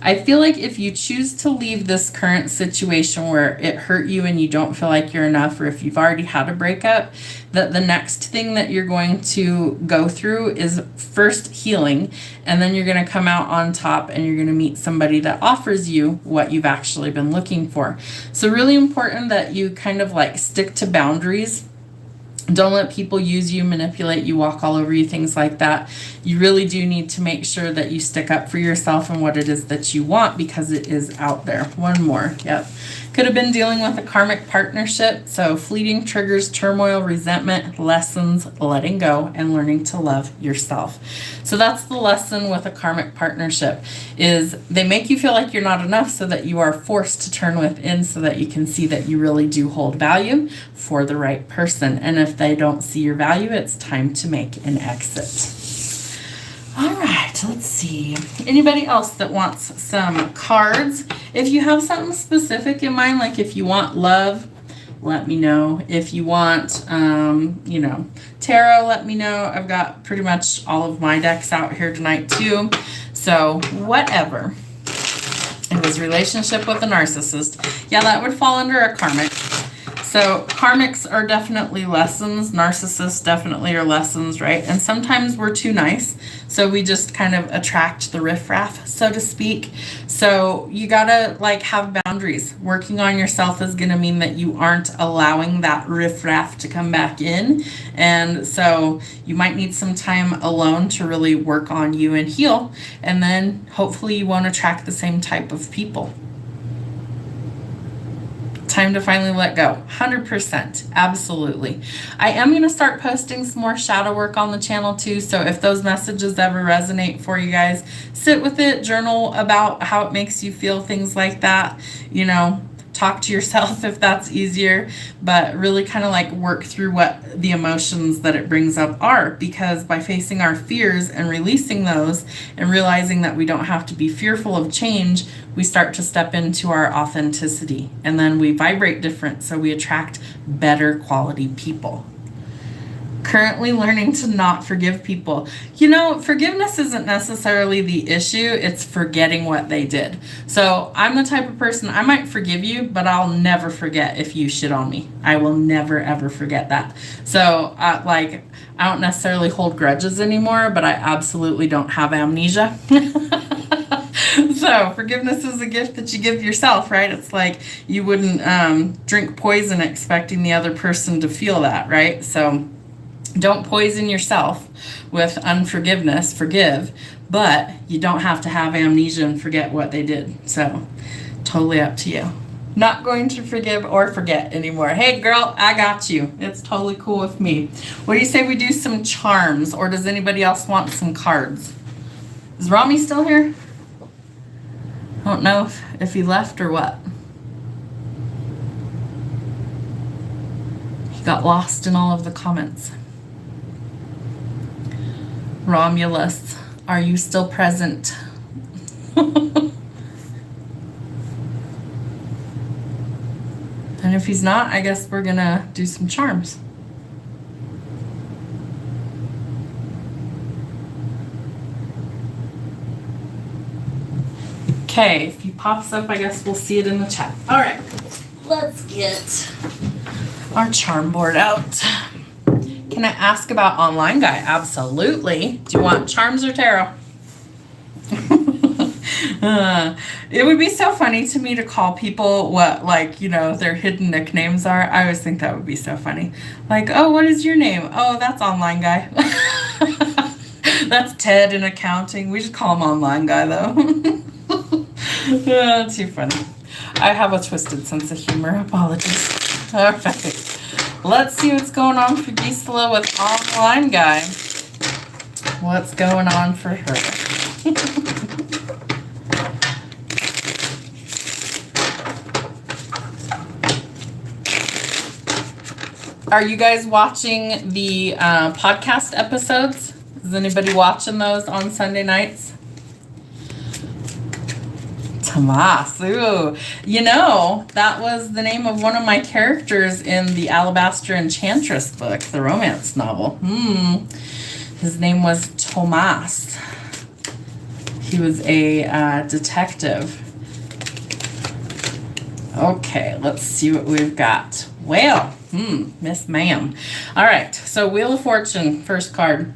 I feel like if you choose to leave this current situation where it hurt you and you don't feel like you're enough, or if you've already had a breakup, that the next thing that you're going to go through is first healing, and then you're going to come out on top and you're going to meet somebody that offers you what you've actually been looking for. So really important that you kind of like stick to boundaries. Don't let people use you, manipulate you, walk all over you, things like that. You really do need to make sure that you stick up for yourself and what it is that you want, because it is out there. One more. Yep. Could have been dealing with a karmic partnership. So fleeting triggers, turmoil, resentment, lessons, letting go, and learning to love yourself. So that's the lesson with a karmic partnership, is they make you feel like you're not enough, so that you are forced to turn within so that you can see that you really do hold value for the right person. And if they don't see your value, it's time to make an exit. All right, let's see. Anybody else that wants some cards? If you have something specific in mind, like if you want love, let me know. If you want, you know, tarot, let me know. I've got pretty much all of my decks out here tonight too. So whatever. It was relationship with a narcissist. Yeah, that would fall under a karmic. So karmics are definitely lessons. Narcissists definitely are lessons, right? And sometimes we're too nice, so we just kind of attract the riffraff, so to speak. So you gotta like have boundaries. Working on yourself is gonna mean that you aren't allowing that riffraff to come back in. And so you might need some time alone to really work on you and heal. And then hopefully you won't attract the same type of people. Time to finally let go. 100%. Absolutely. I am going to start posting some more shadow work on the channel too. So if those messages ever resonate for you guys, sit with it, journal about how it makes you feel, things like that. You know, talk to yourself if that's easier, but really kind of like work through what the emotions that it brings up are, because by facing our fears and releasing those and realizing that we don't have to be fearful of change, we start to step into our authenticity, and then we vibrate different, so we attract better quality people. Currently learning to not forgive people. You know, forgiveness isn't necessarily the issue, it's forgetting what they did. So I'm the type of person, I might forgive you, but I'll never forget if you shit on me. I will never ever forget that. So like, I don't necessarily hold grudges anymore, but I absolutely don't have amnesia. So forgiveness is a gift that you give yourself, right? It's like you wouldn't drink poison expecting the other person to feel that, right? So don't poison yourself with unforgiveness. Forgive, but you don't have to have amnesia and forget what they did. So totally up to you. Not going to forgive or forget anymore. Hey girl, I got you. It's totally cool with me. What do you say we do some charms, or does anybody else want some cards? Is Rami still here? I don't know if he left or what. He got lost in all of the comments. Romulus, are you still present? And if he's not, I guess we're gonna do some charms. Okay, if he pops up, I guess we'll see it in the chat. All right, let's get our charm board out. Can I ask about online guy? Absolutely. Do you want charms or tarot? It would be so funny to me to call people what, like, you know, their hidden nicknames are. I always think that would be so funny. Like, oh, what is your name? Oh, that's online guy. That's Ted in accounting. We just call him online guy, though. Too funny. I have a twisted sense of humor. Apologies. All right. Let's see what's going on for Gisela with online guy. What's going on for her? Are you guys watching the podcast episodes? Is anybody watching those on Sunday nights? Tomas, ooh. You know, that was the name of one of my characters in the Alabaster Enchantress book, the romance novel. His name was Tomas. He was a detective. Okay, let's see what we've got. Well, Miss Ma'am. All right, so Wheel of Fortune, first card.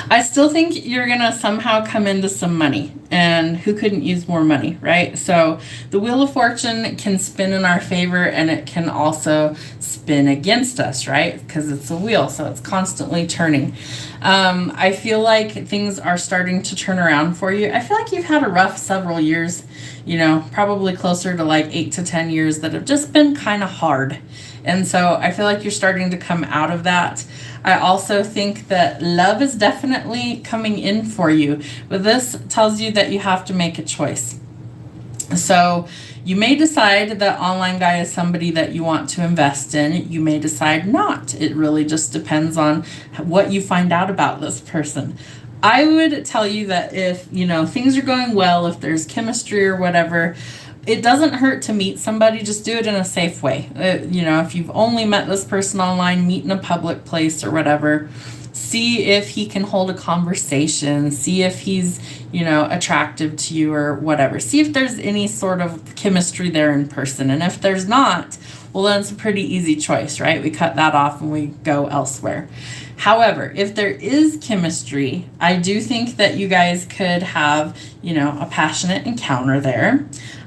I still think you're going to somehow come into some money, and who couldn't use more money, right? So the Wheel of Fortune can spin in our favor, and it can also spin against us, right? Because it's a wheel, so it's constantly turning. I feel like things are starting to turn around for you. I feel like you've had a rough several years, you know, probably closer to like 8 to 10 years that have just been kind of hard. And so I feel like you're starting to come out of that. I also think that love is definitely coming in for you. But this tells you that you have to make a choice. So you may decide that online guy is somebody that you want to invest in. You may decide not. It really just depends on what you find out about this person. I would tell you that if, you know, things are going well, if there's chemistry or whatever, it doesn't hurt to meet somebody. Just do it in a safe way. You know, if you've only met this person online, meet in a public place or whatever. See if he can hold a conversation. See if he's, you know, attractive to you or whatever. See if there's any sort of chemistry there in person. And if there's not, well, then it's a pretty easy choice, right? We cut that off and we go elsewhere. However, if there is chemistry, I do think that you guys could have, you know, a passionate encounter there.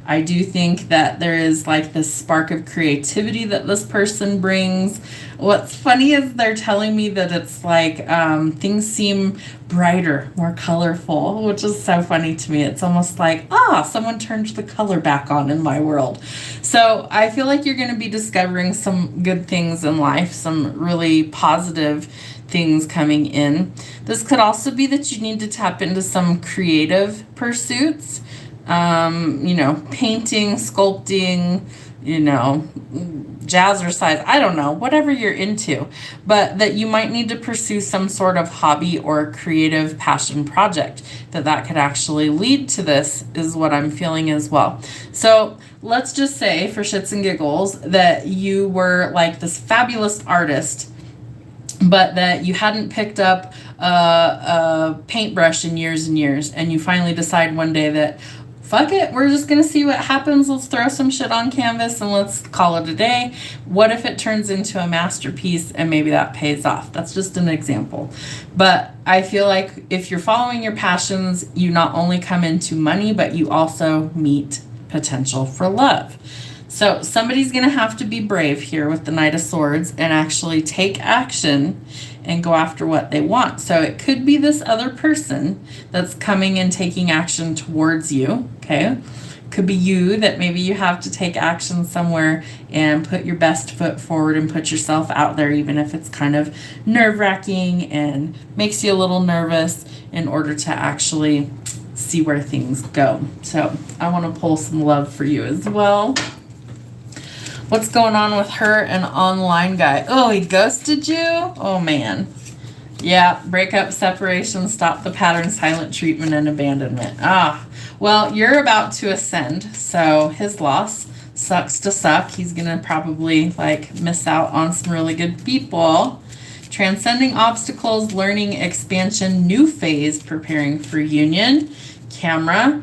I do think that there is like this spark of creativity that this person brings. What's funny is they're telling me that it's like things seem brighter, more colorful, which is so funny to me. It's almost like, someone turned the color back on in my world. So I feel like you're going to be discovering some good things in life, some really positive things coming in. This could also be that you need to tap into some creative pursuits. You know, painting, sculpting, you know, jazzercise, I don't know, whatever you're into, but that you might need to pursue some sort of hobby or creative passion project that could actually lead to this is what I'm feeling as well. So let's just say for shits and giggles that you were like this fabulous artist, but that you hadn't picked up a paintbrush in years and years, and you finally decide one day that fuck it, we're just going to see what happens. Let's throw some shit on canvas and let's call it a day. What if it turns into a masterpiece and maybe that pays off? That's just an example. But I feel like if you're following your passions, you not only come into money, but you also meet potential for love. So somebody's going to have to be brave here with the Knight of Swords and actually take action and go after what they want. So it could be this other person that's coming and taking action towards you, okay? Could be you that maybe you have to take action somewhere and put your best foot forward and put yourself out there, even if it's kind of nerve-wracking and makes you a little nervous in order to actually see where things go. So I want to pull some love for you as well. What's going on with her and online guy? Oh, he ghosted you? Oh, man. Yeah, breakup, separation, stop the pattern, silent treatment, and abandonment. Well, you're about to ascend, so his loss sucks to suck. He's going to probably, like, miss out on some really good people. Transcending obstacles, learning, expansion, new phase, preparing for union. Camera.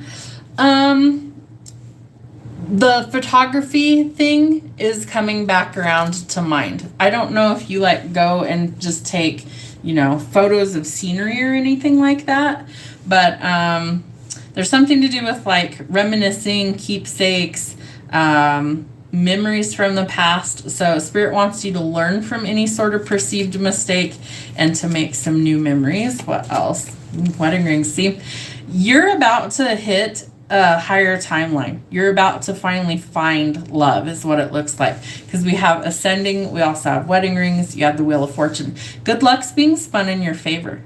The photography thing is coming back around to mind. I don't know if you like go and just take, photos of scenery or anything like that, but there's something to do with like reminiscing, keepsakes, memories from the past. So Spirit wants you to learn from any sort of perceived mistake and to make some new memories. What else? Wedding rings. See, you're about to hit a higher timeline. You're about to finally find love is what it looks like, because we have ascending, we also have wedding rings, you have the wheel of fortune. Good luck's being spun in your favor.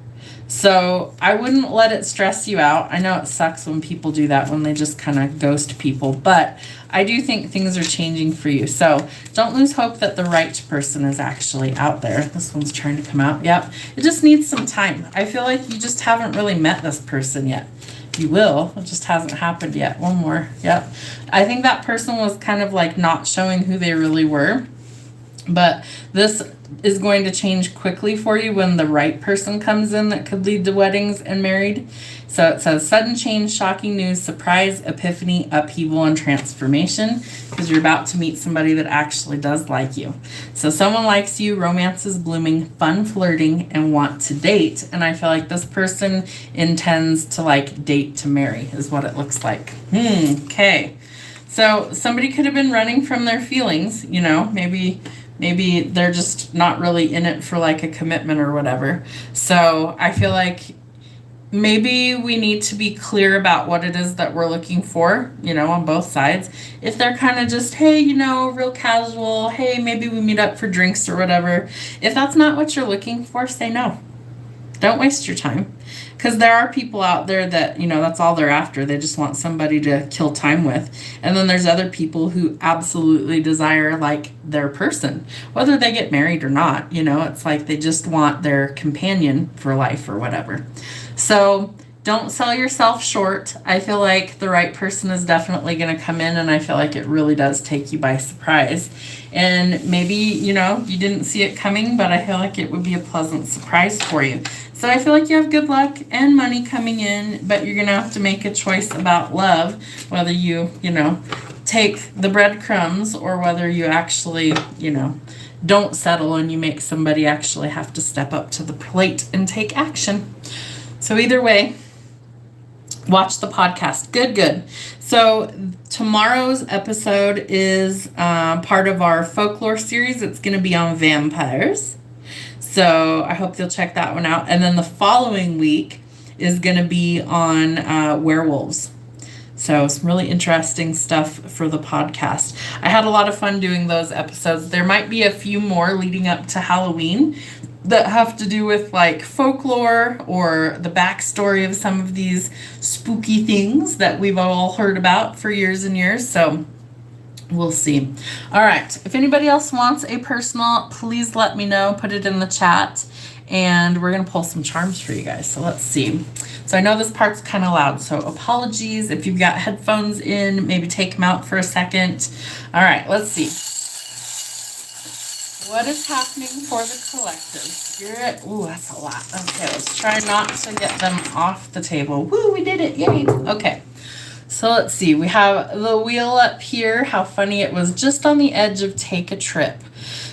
So I wouldn't let it stress you out. I know it sucks when people do that, when they just kind of ghost people, but I do think things are changing for you. So don't lose hope that the right person is actually out there. This one's trying to come out. Yep. It just needs some time. I feel like you just haven't really met this person yet. You will. It just hasn't happened yet. One more. Yep. I think that person was kind of like not showing who they really were. But this is going to change quickly for you when the right person comes in that could lead to weddings and married. So it says sudden change, shocking news, surprise, epiphany, upheaval, and transformation, because you're about to meet somebody that actually does like you. So someone likes you, romance is blooming, fun flirting, and want to date. And I feel like this person intends to like date to marry is what it looks like. Okay. So somebody could have been running from their feelings, maybe they're just not really in it for like a commitment or whatever. So I feel like maybe we need to be clear about what it is that we're looking for, on both sides. If they're kind of just, hey, real casual, hey, maybe we meet up for drinks or whatever. If that's not what you're looking for, say no. Don't waste your time. Because there are people out there that, that's all they're after. They just want somebody to kill time with. And then there's other people who absolutely desire, like, their person. Whether they get married or not, it's like they just want their companion for life or whatever. So don't sell yourself short. I feel like the right person is definitely going to come in, and I feel like it really does take you by surprise. And maybe, you didn't see it coming, but I feel like it would be a pleasant surprise for you. So I feel like you have good luck and money coming in, but you're going to have to make a choice about love, whether you, take the breadcrumbs or whether you actually, don't settle and you make somebody actually have to step up to the plate and take action. So either way, watch the podcast. Good. So tomorrow's episode is part of our folklore series. It's going to be on vampires. So I hope you'll check that one out. And then the following week is going to be on werewolves. So some really interesting stuff for the podcast. I had a lot of fun doing those episodes. There might be a few more leading up to Halloween that have to do with like folklore or the backstory of some of these spooky things that we've all heard about for years and years. So we'll see. All right. If anybody else wants a personal, please let me know. Put it in the chat. And we're going to pull some charms for you guys. So let's see. So I know this part's kind of loud, so apologies. If you've got headphones in, maybe take them out for a second. All right, let's see. What is happening for the collective? Spirit. Ooh, that's a lot. Okay, let's try not to get them off the table. Woo, we did it. Yay. Okay. So let's see. We have the wheel up here. How funny it was just on the edge of take a trip.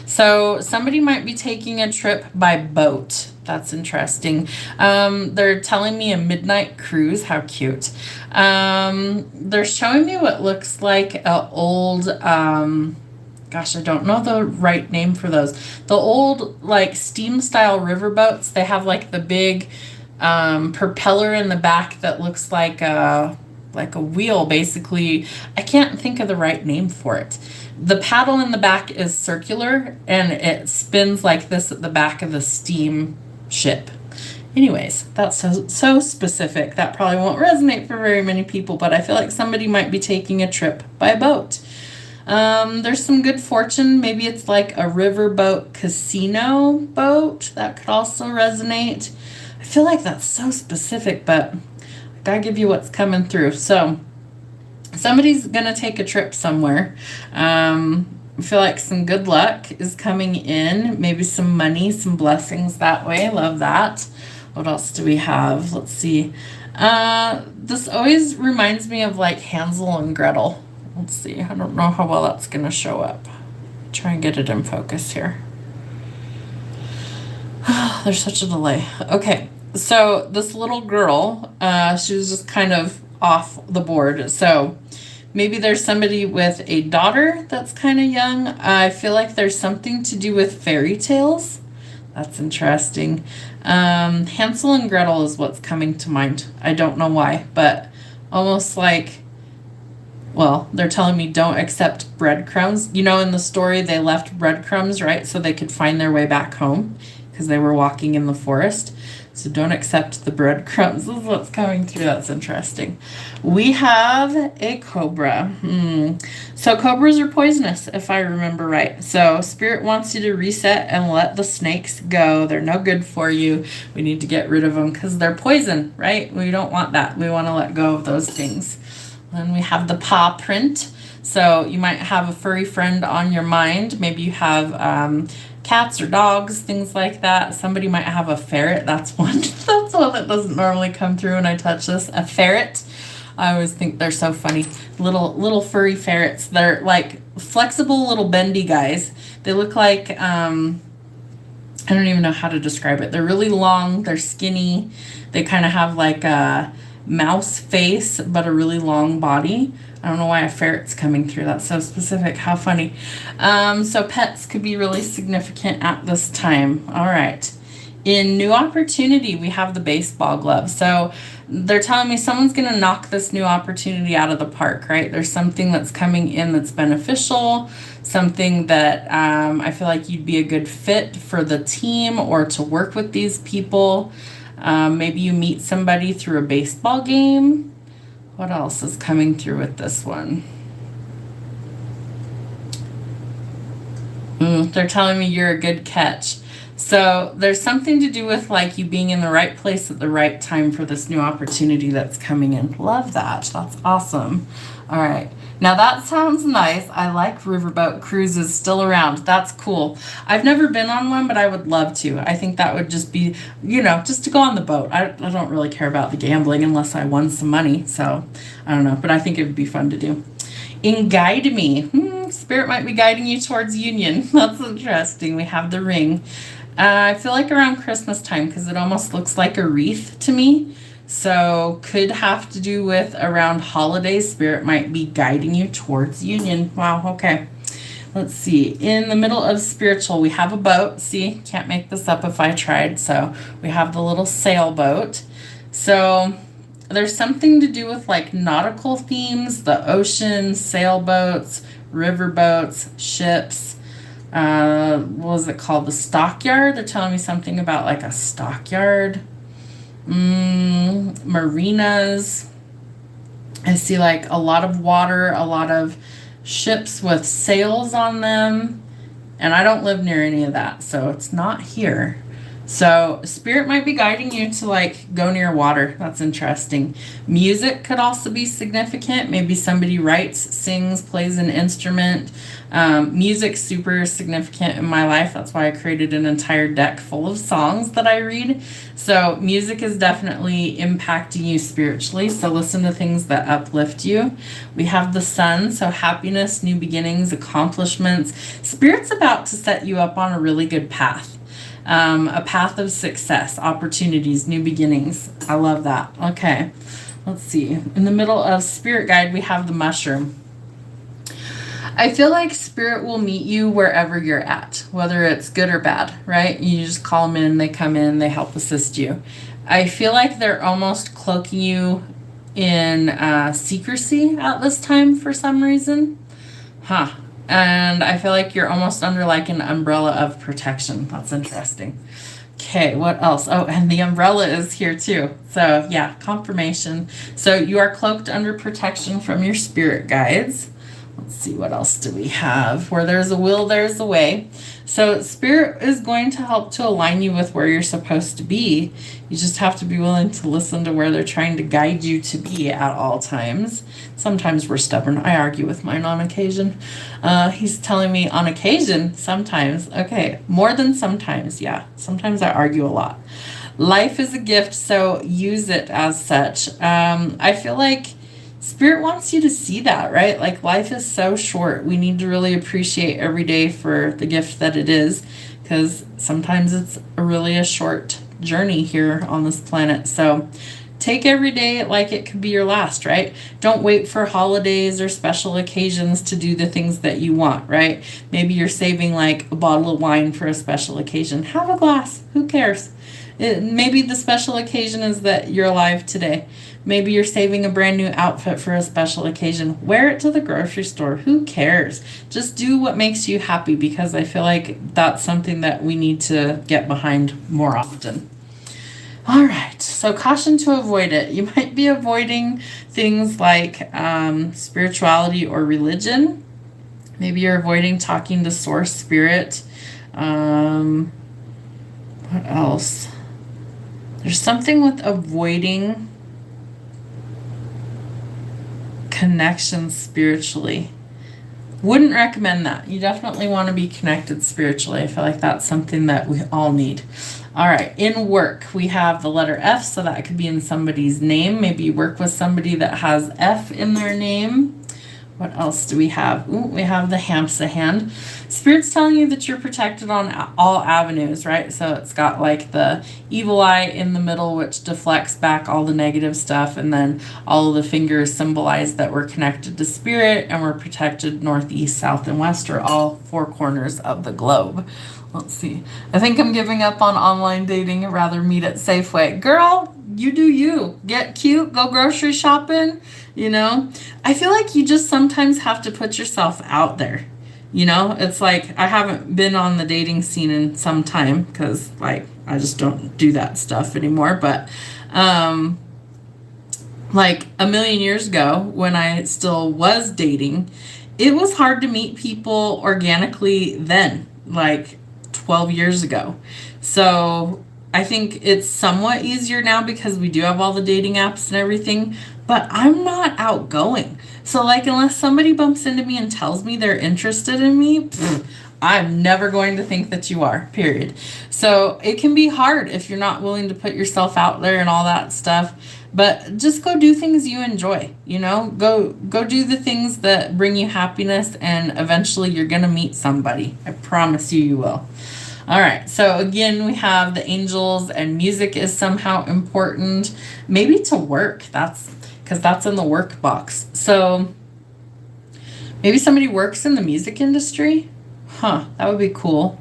So somebody might be taking a trip by boat. That's interesting. They're telling me a midnight cruise. How cute. They're showing me what looks like a old, gosh, I don't know the right name for those. The old, like, steam style riverboats. They have like the big propeller in the back that looks like a wheel, basically. I can't think of the right name for it. The paddle in the back is circular, and it spins like this at the back of the steam ship. Anyways, that's so specific. That probably won't resonate for very many people, but I feel like somebody might be taking a trip by boat. There's some good fortune. Maybe it's like a riverboat casino boat. That could also resonate. I feel like that's so specific, but I gotta give you what's coming through. So somebody's gonna take a trip somewhere. I feel like some good luck is coming in. Maybe some money, some blessings that way. Love that. What else do we have? Let's see. This always reminds me of like Hansel and Gretel. Let's see. I don't know how well that's going to show up. Try and get it in focus here. There's such a delay. Okay. So this little girl, she was just kind of off the board. So maybe there's somebody with a daughter that's kind of young. I feel like there's something to do with fairy tales. That's interesting. Hansel and Gretel is what's coming to mind. I don't know why, but almost like, well, they're telling me don't accept breadcrumbs. You know, in the story, they left breadcrumbs, right? So they could find their way back home because they were walking in the forest. So don't accept the breadcrumbs. This is what's coming through. That's interesting. We have a cobra. So cobras are poisonous, if I remember right. So Spirit wants you to reset and let the snakes go. They're no good for you. We need to get rid of them because they're poison, right? We don't want that. We want to let go of those things. Then we have the paw print. So you might have a furry friend on your mind. Maybe you have cats or dogs, things like that. Somebody might have a ferret. That's one. That's one that doesn't normally come through when I touch this. A ferret. I always think they're so funny. Little furry ferrets. They're like flexible little bendy guys. They look like I don't even know how to describe it. They're really long. They're skinny. They kind of have like a mouse face, but a really long body. I don't know why a ferret's coming through. That's so specific. How funny. So pets could be really significant at this time. All right. In new opportunity, we have the baseball glove. So they're telling me someone's going to knock this new opportunity out of the park, right? There's something that's coming in that's beneficial, something that I feel like you'd be a good fit for the team or to work with these people. Maybe you meet somebody through a baseball game. What else is coming through with this one? They're telling me you're a good catch. So there's something to do with like you being in the right place at the right time for this new opportunity that's coming in. Love that. That's awesome. All right. Now that sounds nice. I like riverboat cruises still around. That's cool. I've never been on one, but I would love to. I think that would just be, just to go on the boat. I don't really care about the gambling unless I won some money. So I don't know, but I think it would be fun to do. In Guide Me, Spirit might be guiding you towards union. That's interesting. We have the ring. I feel like around Christmas time because it almost looks like a wreath to me. So could have to do with around holidays. Spirit might be guiding you towards union. Wow, okay. Let's see. In the middle of spiritual, we have a boat. See, can't make this up if I tried. So we have the little sailboat. So there's something to do with like nautical themes, the ocean, sailboats, riverboats, ships. What was it called? The stockyard. They're telling me something about like a stockyard. Marinas. I see like a lot of water, a lot of ships with sails on them, and I don't live near any of that, so it's not here. So Spirit might be guiding you to like go near water. That's interesting. Music could also be significant. Maybe somebody writes, sings, plays an instrument. Music's super significant in my life. That's why I created an entire deck full of songs that I read. So music is definitely impacting you spiritually. So listen to things that uplift you. We have the sun. So happiness, new beginnings, accomplishments. Spirit's about to set you up on a really good path. A path of success, opportunities, new beginnings. I love that. Okay, let's see. In the middle of Spirit Guide, we have the mushroom. I feel like Spirit will meet you wherever you're at, whether it's good or bad, right? You just call them in, they come in, they help assist you. I feel like they're almost cloaking you in secrecy at this time for some reason. And I feel like you're almost under like an umbrella of protection. That's interesting. Okay, what else? Oh, and the umbrella is here too. So yeah, confirmation. So you are cloaked under protection from your spirit guides. Let's see, what else do we have? Where there's a will, there's a way. So Spirit is going to help to align you with where you're supposed to be. You just have to be willing to listen to where they're trying to guide you to be at all times. Sometimes we're stubborn. I argue with mine on occasion. He's telling me on occasion, sometimes. Okay, more than sometimes. Yeah, sometimes I argue a lot. Life is a gift, so use it as such. I feel like Spirit wants you to see that, right? Like life is so short. We need to really appreciate every day for the gift that it is, because sometimes it's really a short journey here on this planet. So take every day like it could be your last, right? Don't wait for holidays or special occasions to do the things that you want, right? Maybe you're saving like a bottle of wine for a special occasion. Have a glass. Who cares? Maybe the special occasion is that you're alive today. Maybe you're saving a brand new outfit for a special occasion. Wear it to the grocery store. Who cares? Just do what makes you happy, because I feel like that's something that we need to get behind more often. All right, so caution to avoid it. You might be avoiding things like spirituality or religion. Maybe you're avoiding talking to source spirit. What else? There's something with avoiding connection spiritually. Wouldn't recommend that. You definitely want to be connected spiritually. I feel like that's something that we all need. All right, in work, we have the letter F, so that could be in somebody's name. Maybe you work with somebody that has F in their name. What else do we have? Ooh, we have the hamster hand. Spirit's telling you that you're protected on all avenues, right? So it's got like the evil eye in the middle, which deflects back all the negative stuff. And then all of the fingers symbolize that we're connected to spirit, and we're protected north, east, south, and west, or all four corners of the globe. Let's see. I think I'm giving up on online dating. I'd rather meet at Safeway. Girl, you do you. Get cute. Go grocery shopping. You know, I feel like you just sometimes have to put yourself out there. You know, it's like I haven't been on the dating scene in some time, because like I just don't do that stuff anymore. But like a million years ago, when I still was dating, it was hard to meet people organically then, like 12 years ago. So I think it's somewhat easier now because we do have all the dating apps and everything, but I'm not outgoing. So like, unless somebody bumps into me and tells me they're interested in me, I'm never going to think that you are, period. So it can be hard if you're not willing to put yourself out there and all that stuff, but just go do things you enjoy, you know, go do the things that bring you happiness, and eventually you're going to meet somebody. I promise you will. All right, so again, we have the angels, and music is somehow important. Maybe to work, because that's in the work box. So maybe somebody works in the music industry. That would be cool.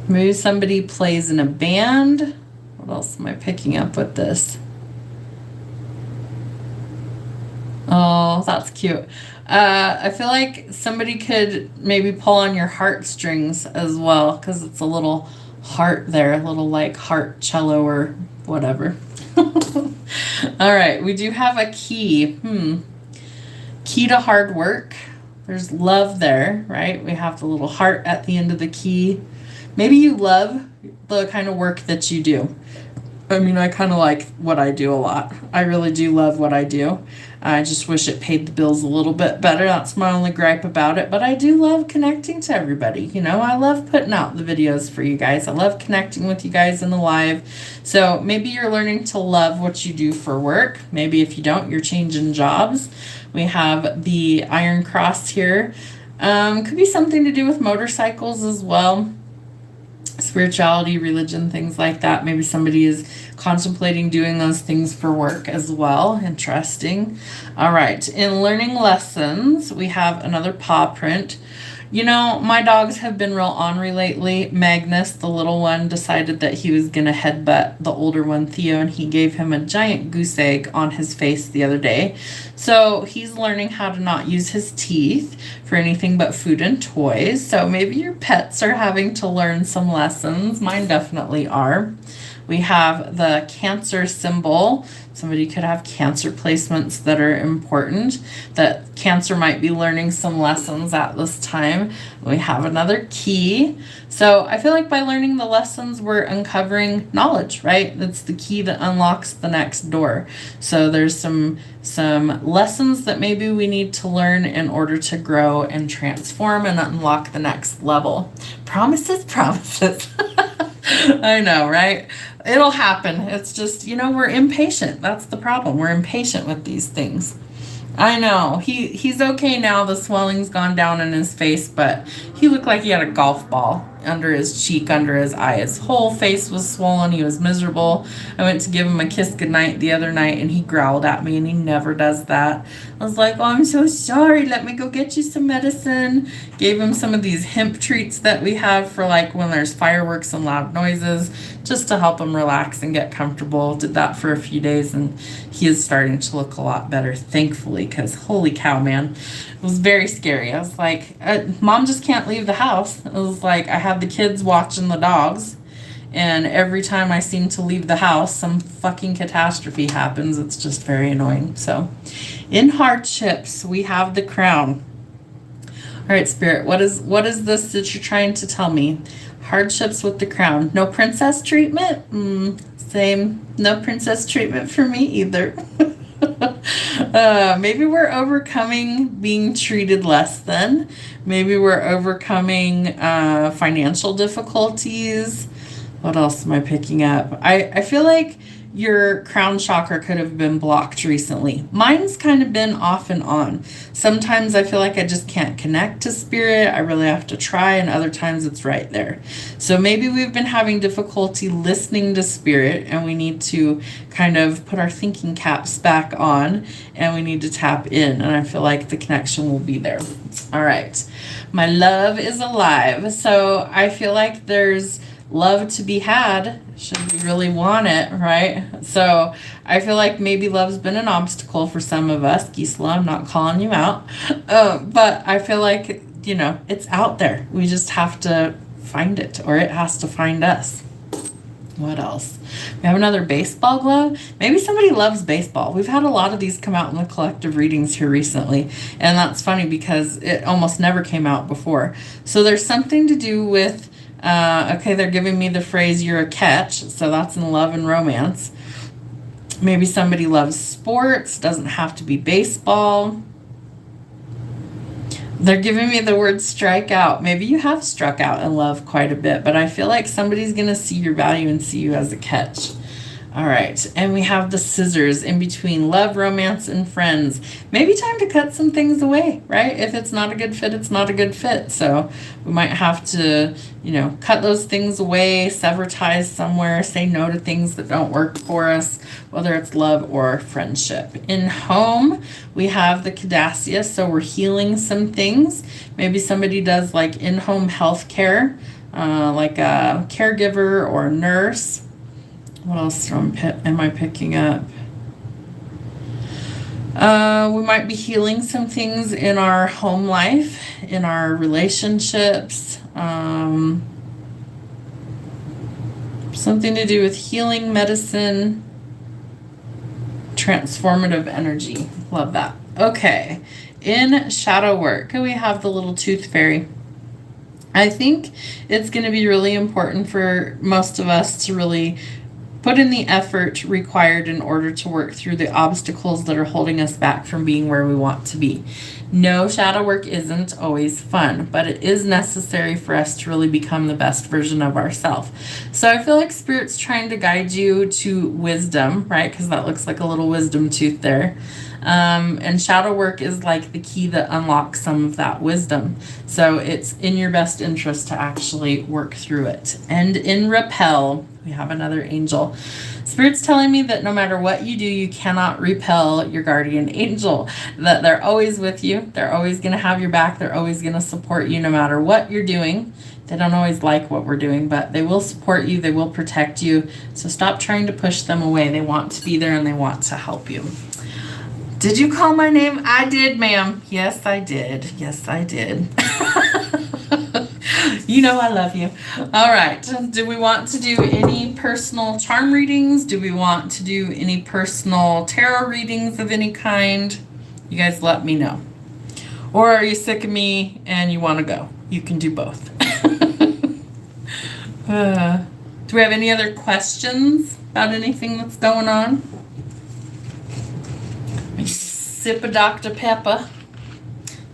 Maybe somebody plays in a band. What else am I picking up with this? Oh, that's cute. I feel like somebody could maybe pull on your heartstrings as well, because it's a little heart there, a little like heart cello or whatever. All right, we do have a key. Key to hard work. There's love there, right? We have the little heart at the end of the key. Maybe you love the kind of work that you do. I mean, I kind of like what I do a lot. I really do love what I do. I just wish it paid the bills a little bit better. That's my only gripe about it. But I do love connecting to everybody. You know, I love putting out the videos for you guys. I love connecting with you guys in the live. So maybe you're learning to love what you do for work. Maybe if you don't, you're changing jobs. We have the Iron Cross here. Could be something to do with motorcycles as well. Spirituality, religion, things like that. Maybe somebody is contemplating doing those things for work as well. Interesting. All right. In learning lessons, we have another paw print. You know, my dogs have been real ornery lately. Magnus, the little one, decided that he was going to headbutt the older one, Theo, and he gave him a giant goose egg on his face the other day. So he's learning how to not use his teeth for anything but food and toys. So maybe your pets are having to learn some lessons. Mine definitely are. We have the Cancer symbol. Somebody could have Cancer placements that are important, that Cancer might be learning some lessons at this time. We have another key. So I feel like by learning the lessons, we're uncovering knowledge, right? That's the key that unlocks the next door. So there's some lessons that maybe we need to learn in order to grow and transform and unlock the next level. Promises, promises. I know, right? It'll happen. It's just, we're impatient. That's the problem. We're impatient with these things. I know. He's okay now. The swelling's gone down in his face, but he looked like he had a golf ball under his cheek, under his eye. His whole face was swollen. He was miserable. I went to give him a kiss goodnight the other night, and he growled at me, and he never does that. I was like, "Oh, I'm so sorry. Let me go get you some medicine." Gave him some of these hemp treats that we have for like when there's fireworks and loud noises, just to help him relax and get comfortable. Did that for a few days, and he is starting to look a lot better, thankfully, because holy cow, man. It was very scary. I was like, Mom just can't leave the house. It was like I had the kids watching the dogs, and every time I seem to leave the house, some fucking catastrophe happens. It's just very annoying. So, in hardships, we have the crown. All right, Spirit, what is this that you're trying to tell me? Hardships with the crown. No princess treatment? Same. No princess treatment for me either. Maybe we're overcoming being treated less than. Maybe we're overcoming financial difficulties. What else am I picking up? I feel like your crown chakra could have been blocked recently. Mine's kind of been off and on. Sometimes I feel like I just can't connect to spirit. I really have to try, and other times it's right there. So maybe we've been having difficulty listening to spirit, and we need to kind of put our thinking caps back on, and we need to tap in, and I feel like the connection will be there. All right. My love is alive. So I feel like there's love to be had should we really want it, right? So I feel like maybe love's been an obstacle for some of us. Gisela, I'm not calling you out. But I feel like, it's out there. We just have to find it, or it has to find us. What else? We have another baseball glove. Maybe somebody loves baseball. We've had a lot of these come out in the collective readings here recently. And that's funny because it almost never came out before. So there's something to do with they're giving me the phrase, "you're a catch," so that's in love and romance. Maybe somebody loves sports, doesn't have to be baseball. They're giving me the word strike out. Maybe you have struck out in love quite a bit, but I feel like somebody's going to see your value and see you as a catch. All right, and we have the scissors in between love, romance, and friends. Maybe time to cut some things away, right? If it's not a good fit, it's not a good fit. So we might have to, cut those things away, sever ties somewhere, say no to things that don't work for us, whether it's love or friendship. In home, we have the Cadassia, so we're healing some things. Maybe somebody does like in-home health care, like a caregiver or a nurse. What else am I picking up? We might be healing some things in our home life, in our relationships. Something to do with healing, medicine, transformative energy. Love that. Okay. In shadow work, we have the little tooth fairy. I think it's going to be really important for most of us to really put in the effort required in order to work through the obstacles that are holding us back from being where we want to be. No, shadow work isn't always fun, but it is necessary for us to really become the best version of ourselves. So I feel like Spirit's trying to guide you to wisdom, right? Because that looks like a little wisdom tooth there. And shadow work is like the key that unlocks some of that wisdom. So it's in your best interest to actually work through it. And in repel, we have another angel. Spirit's telling me that no matter what you do, you cannot repel your guardian angel, that they're always with you. They're always going to have your back. They're always going to support you no matter what you're doing. They don't always like what we're doing, but they will support you. They will protect you. So stop trying to push them away. They want to be there and they want to help you. Did you call my name? I did, ma'am. Yes, I did. Yes, I did. You know I love you. All right. Do we want to do any personal charm readings? Do we want to do any personal tarot readings of any kind? You guys let me know. Or are you sick of me and you want to go? You can do both. Do we have any other questions about anything that's going on? Sip of Dr. Pepper.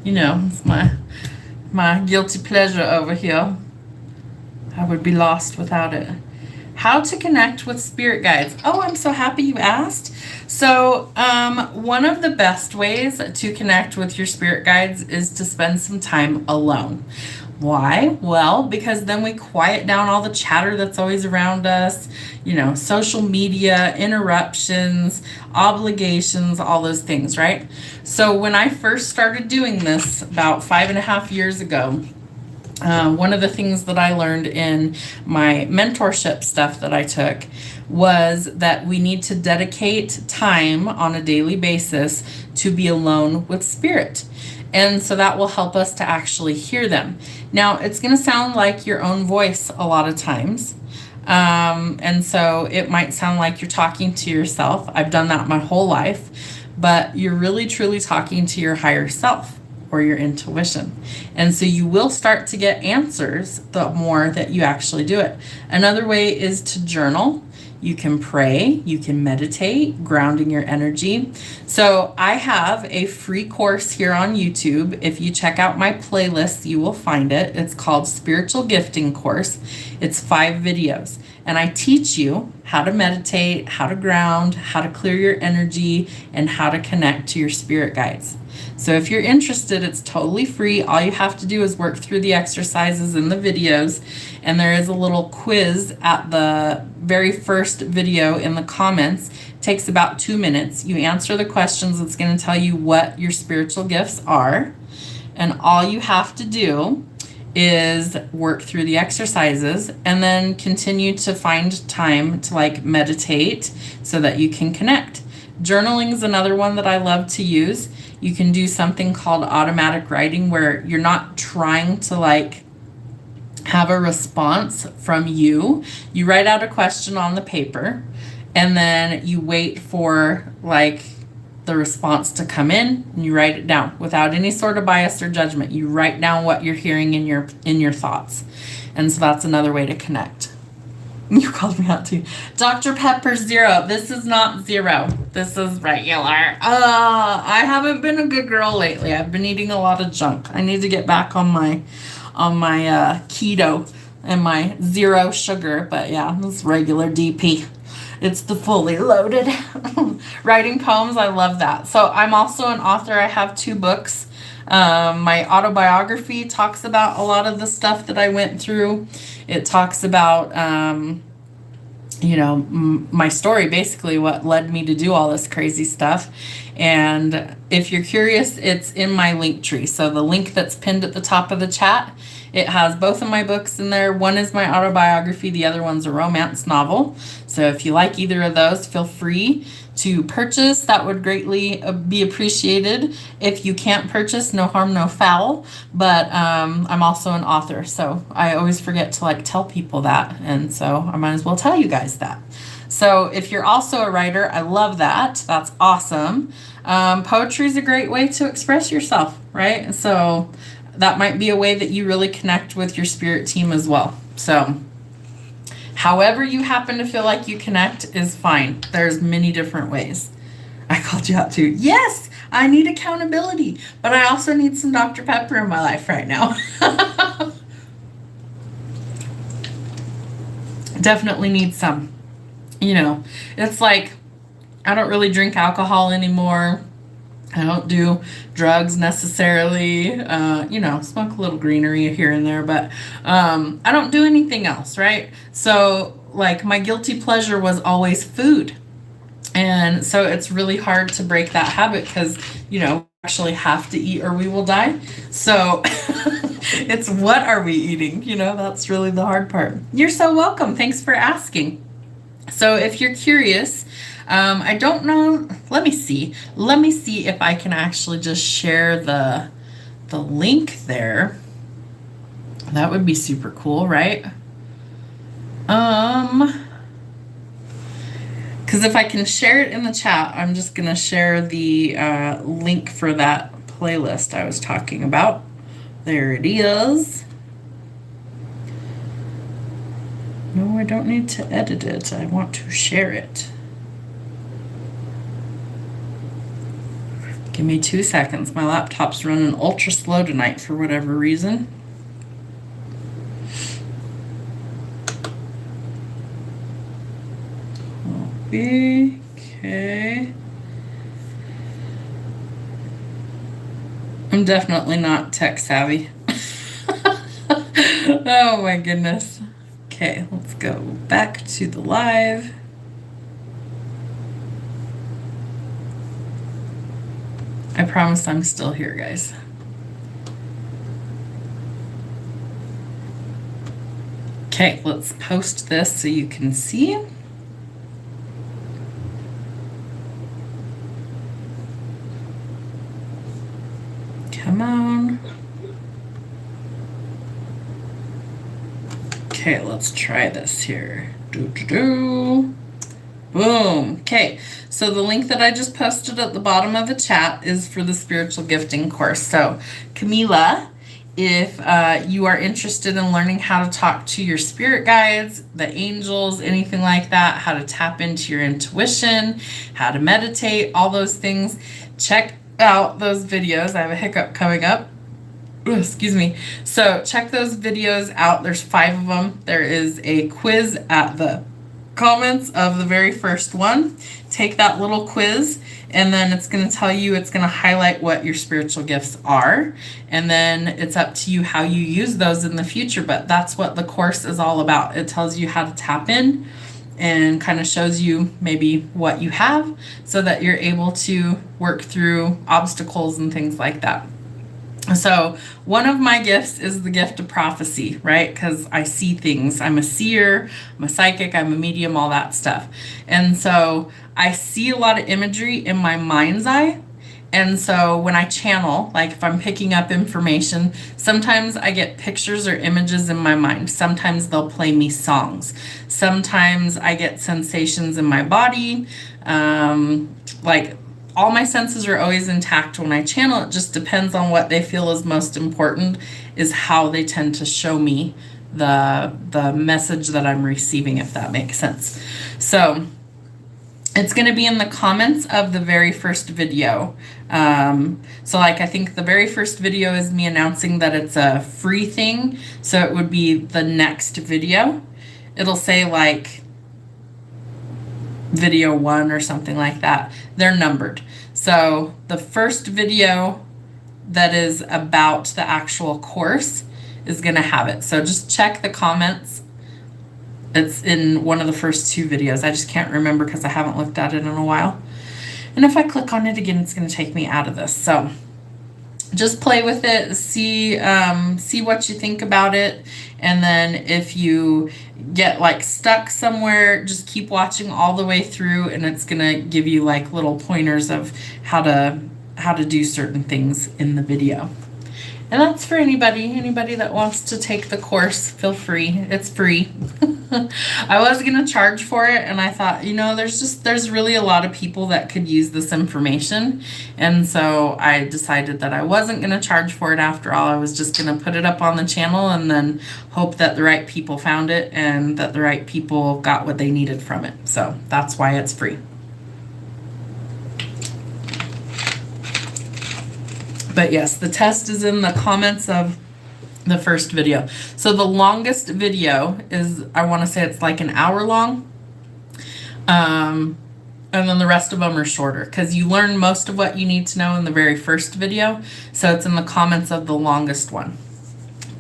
You know, it's my guilty pleasure over here. I would be lost without it. how to connect with spirit guides. Oh, I'm so happy you asked. So one of the best ways to connect with your spirit guides is to spend some time alone. Why? Well, because then we quiet down all the chatter that's always around us, social media, interruptions, obligations, all those things, right? So when I first started doing this about 5.5 years ago, one of the things that I learned in my mentorship stuff that I took was that we need to dedicate time on a daily basis to be alone with spirit. And so that will help us to actually hear them. Now, it's going to sound like your own voice a lot of times. And so it might sound like you're talking to yourself. I've done that my whole life, but you're really truly talking to your higher self or your intuition. And so you will start to get answers the more that you actually do it. Another way is to journal. You can pray, you can meditate, grounding your energy. So I have a free course here on YouTube. If you check out my playlist, you will find it. It's called Spiritual Gifting Course. It's 5 videos. And I teach you how to meditate, how to ground, how to clear your energy, and how to connect to your spirit guides. So if you're interested, it's totally free. All you have to do is work through the exercises in the videos. And there is a little quiz at the very first video in the comments. It takes about 2 minutes. You answer the questions. It's going to tell you what your spiritual gifts are. And all you have to do is work through the exercises and then continue to find time to meditate so that you can connect. Journaling is another one that I love to use. You can do something called automatic writing where you're not trying to have a response from you. You write out a question on the paper and then you wait for the response to come in and you write it down without any sort of bias or judgment. You write down what you're hearing in your thoughts. And so that's another way to connect. You called me out too. Dr. Pepper 0. This is not 0. This is regular. I haven't been a good girl lately. I've been eating a lot of junk. I need to get back on my keto and my 0 sugar. But yeah, this regular DP. It's the fully loaded. Writing poems, I love that. So I'm also an author. I have 2 books. My autobiography talks about a lot of the stuff that I went through. It talks about, my story, basically what led me to do all this crazy stuff. And if you're curious, it's in my Linktree. So the link that's pinned at the top of the chat, it has both of my books in there. One is my autobiography. The other one's a romance novel. So if you like either of those, feel free to purchase. That would greatly be appreciated. If you can't purchase, no harm, no foul. But I'm also an author, so I always forget to tell people that. And so I might as well tell you guys that. So if you're also a writer, I love that. That's awesome. Poetry is a great way to express yourself, right? So that might be a way that you really connect with your spirit team as well. So however you happen to feel like you connect is fine. There's many different ways. I called you out too. Yes, I need accountability, but I also need some Dr. Pepper in my life right now. Definitely need some. It's I don't really drink alcohol anymore. I don't do drugs necessarily, smoke a little greenery here and there, but I don't do anything else, right? So my guilty pleasure was always food. And so it's really hard to break that habit because, we actually have to eat or we will die. So it's what are we eating? That's really the hard part. You're so welcome. Thanks for asking. So if you're curious, I don't know. Let me see if I can actually just share the link there. That would be super cool, right? Because if I can share it in the chat, I'm just going to share the link for that playlist I was talking about. There it is. No, I don't need to edit it. I want to share it. Give me 2 seconds. My laptop's running ultra slow tonight for whatever reason. maybe. Okay. I'm definitely not tech savvy. Oh my goodness. Okay, let's go back to the live. I promise I'm still here, guys. Okay, let's post this so you can see. Come on. Okay, let's try this here. Boom. Okay, so the link that I just posted at the bottom of the chat is for the spiritual gifting course. So, Camila, if you are interested in learning how to talk to your spirit guides, the angels, anything like that, how to tap into your intuition, how to meditate, all those things, check out those videos. I have a hiccup coming up. Ooh, excuse me. So check those videos out. There's 5 of them. There is a quiz at the comments of the very first one. Take that little quiz, and then it's going to tell you, it's going to highlight what your spiritual gifts are, and then it's up to you how you use those in the future. But that's what the course is all about. It tells you how to tap in and kind of shows you maybe what you have so that you're able to work through obstacles and things like that. So one of my gifts is the gift of prophecy, right? Because I see things. I'm a seer, I'm a psychic, I'm a medium, all that stuff. And so I see a lot of imagery in my mind's eye. And so when I channel, like if I'm picking up information, sometimes I get pictures or images in my mind. Sometimes they'll play me songs. Sometimes I get sensations in my body, like all my senses are always intact when I channel. It just depends on what they feel is most important, is how they tend to show me the message that I'm receiving, if that makes sense. So it's going to be in the comments of the very first video. So like I think the very first video is me announcing that it's a free thing. So it would be the next video. It'll say like video 1 or something like that. They're numbered. So the first video that is about the actual course is going to have it. So just check the comments. It's in one of the first 2 videos. I just can't remember because I haven't looked at it in a while. And if I click on it again, it's going to take me out of this. So just play with it, see what you think about it. And then if you get like stuck somewhere, just keep watching all the way through, and it's going to give you like little pointers of how to do certain things in the video. And that's for anybody that wants to take the course. Feel free. It's free. I was going to charge for it, and I thought, there's really a lot of people that could use this information. And so I decided that I wasn't going to charge for it after all. I was just going to put it up on the channel and then hope that the right people found it and that the right people got what they needed from it. So that's why it's free. But yes, the test is in the comments of the first video. So the longest video is, I want to say it's like an hour long. And then the rest of them are shorter because you learn most of what you need to know in the very first video. So it's in the comments of the longest one.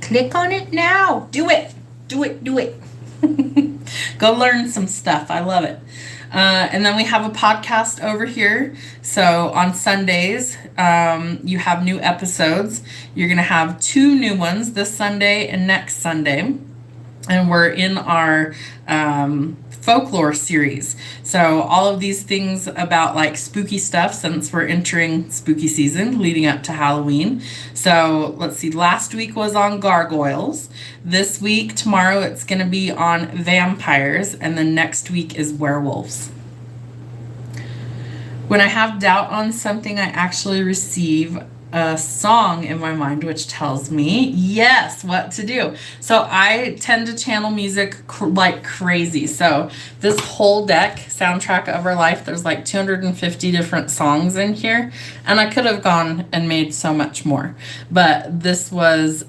Click on it now. Do it. Do it. Do it. Go learn some stuff. I love it. And then we have a podcast over here. So on Sundays, you have new episodes. You're going to have 2 new ones this Sunday and next Sunday. And we're in our folklore series. So all of these things about like spooky stuff, since we're entering spooky season leading up to Halloween. So let's see, last week was on gargoyles. This week, tomorrow, it's going to be on vampires. And then next week is werewolves. When I have doubt on something, I actually receive a song in my mind which tells me, yes, what to do. So I tend to channel music like crazy. So this whole deck, Soundtrack of Our Life, there's like 250 different songs in here. And I could have gone and made so much more. But this was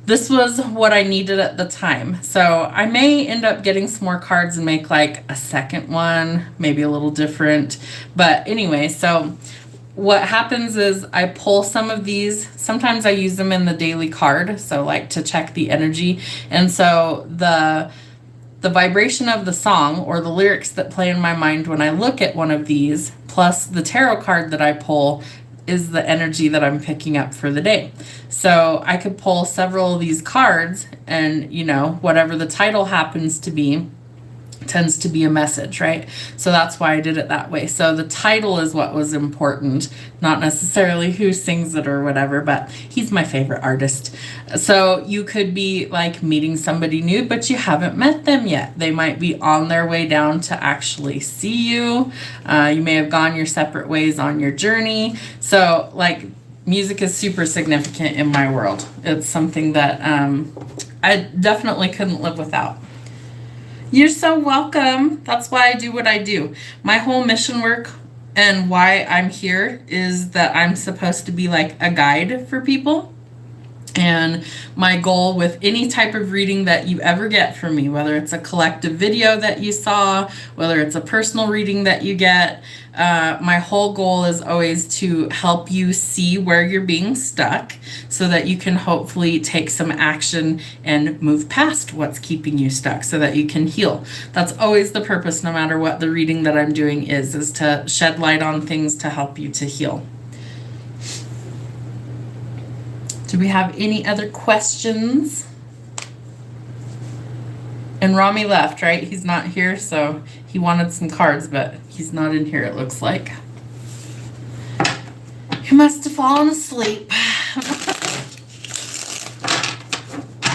this was what I needed at the time. So I may end up getting some more cards and make like a second one, maybe a little different. But anyway, so what happens is I pull some of these. Sometimes I use them in the daily card, so like to check the energy. And so the vibration of the song or the lyrics that play in my mind when I look at one of these, plus the tarot card that I pull, is the energy that I'm picking up for the day. So I could pull several of these cards and, you know, whatever the title happens to be tends to be a message, right? So that's why I did it that way. So the title is what was important, not necessarily who sings it or whatever, but he's my favorite artist. So you could be like meeting somebody new, but you haven't met them yet. They might be on their way down to actually see you. You may have gone your separate ways on your journey. So like music is super significant in my world. It's something that I definitely couldn't live without. You're so welcome. That's why I do what I do. My whole mission work and why I'm here is that I'm supposed to be like a guide for people. And my goal with any type of reading that you ever get from me, whether it's a collective video that you saw, whether it's a personal reading that you get, my whole goal is always to help you see where you're being stuck so that you can hopefully take some action and move past what's keeping you stuck so that you can heal. That's always the purpose, no matter what the reading that I'm doing is to shed light on things to help you to heal. Do we have any other questions? And Rami left, right? He's not here, so he wanted some cards, but he's not in here, it looks like. He must have fallen asleep.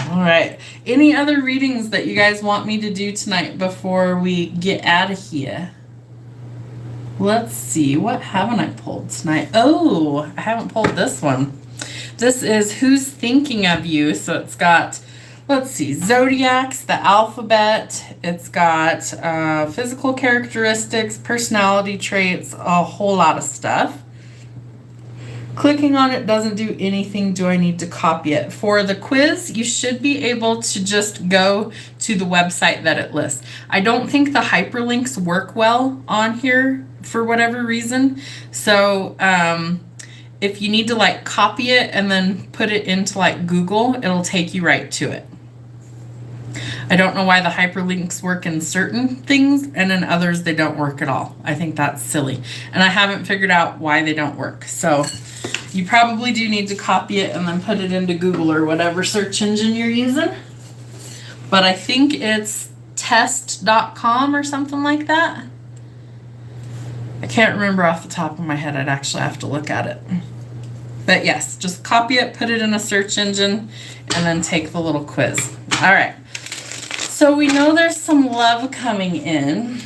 All right. Any other readings that you guys want me to do tonight before we get out of here? Let's see. What haven't I pulled tonight? Oh, I haven't pulled this one. This is Who's Thinking of You. So it's got, let's see, zodiacs, the alphabet. It's got physical characteristics, personality traits, a whole lot of stuff. Clicking on it doesn't do anything. Do I need to copy it? For the quiz, you should be able to just go to the website that it lists. I don't think the hyperlinks work well on here for whatever reason. So, if you need to like copy it and then put it into like Google, it'll take you right to it. I don't know why the hyperlinks work in certain things and in others they don't work at all. I think that's silly. And I haven't figured out why they don't work. So you probably do need to copy it and then put it into Google or whatever search engine you're using. But I think it's test.com or something like that. I can't remember off the top of my head. I'd actually have to look at it. But yes, just copy it, put it in a search engine, and then take the little quiz. All right. So we know there's some love coming in.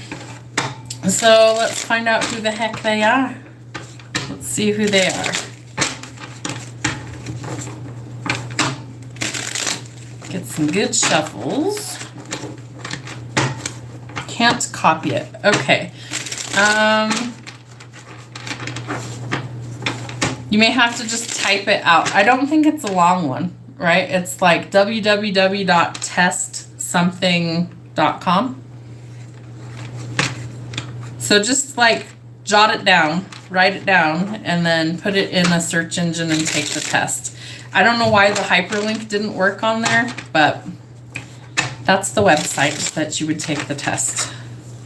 So let's find out who the heck they are. Let's see who they are. Get some good shuffles. Can't copy it. Okay. You may have to just type it out. I don't think it's a long one, right? It's like www.testsomething.com. So just like jot it down, write it down, and then put it in a search engine and take the test. I don't know why the hyperlink didn't work on there, but that's the website that you would take the test.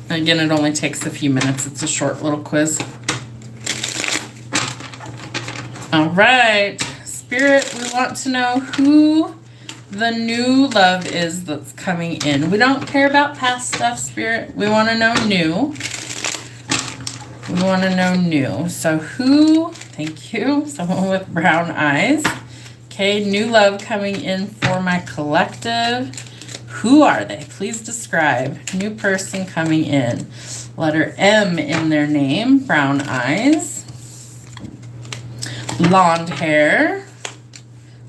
Again, it only takes a few minutes. It's a short little quiz. All right, Spirit, we want to know who the new love is that's coming in. We don't care about past stuff, Spirit. We want to know new. We want to know new. So who, thank you, someone with brown eyes. Okay, new love coming in for my collective. Who are they? Please describe. New person coming in. Letter M in their name. Brown eyes. Blonde hair.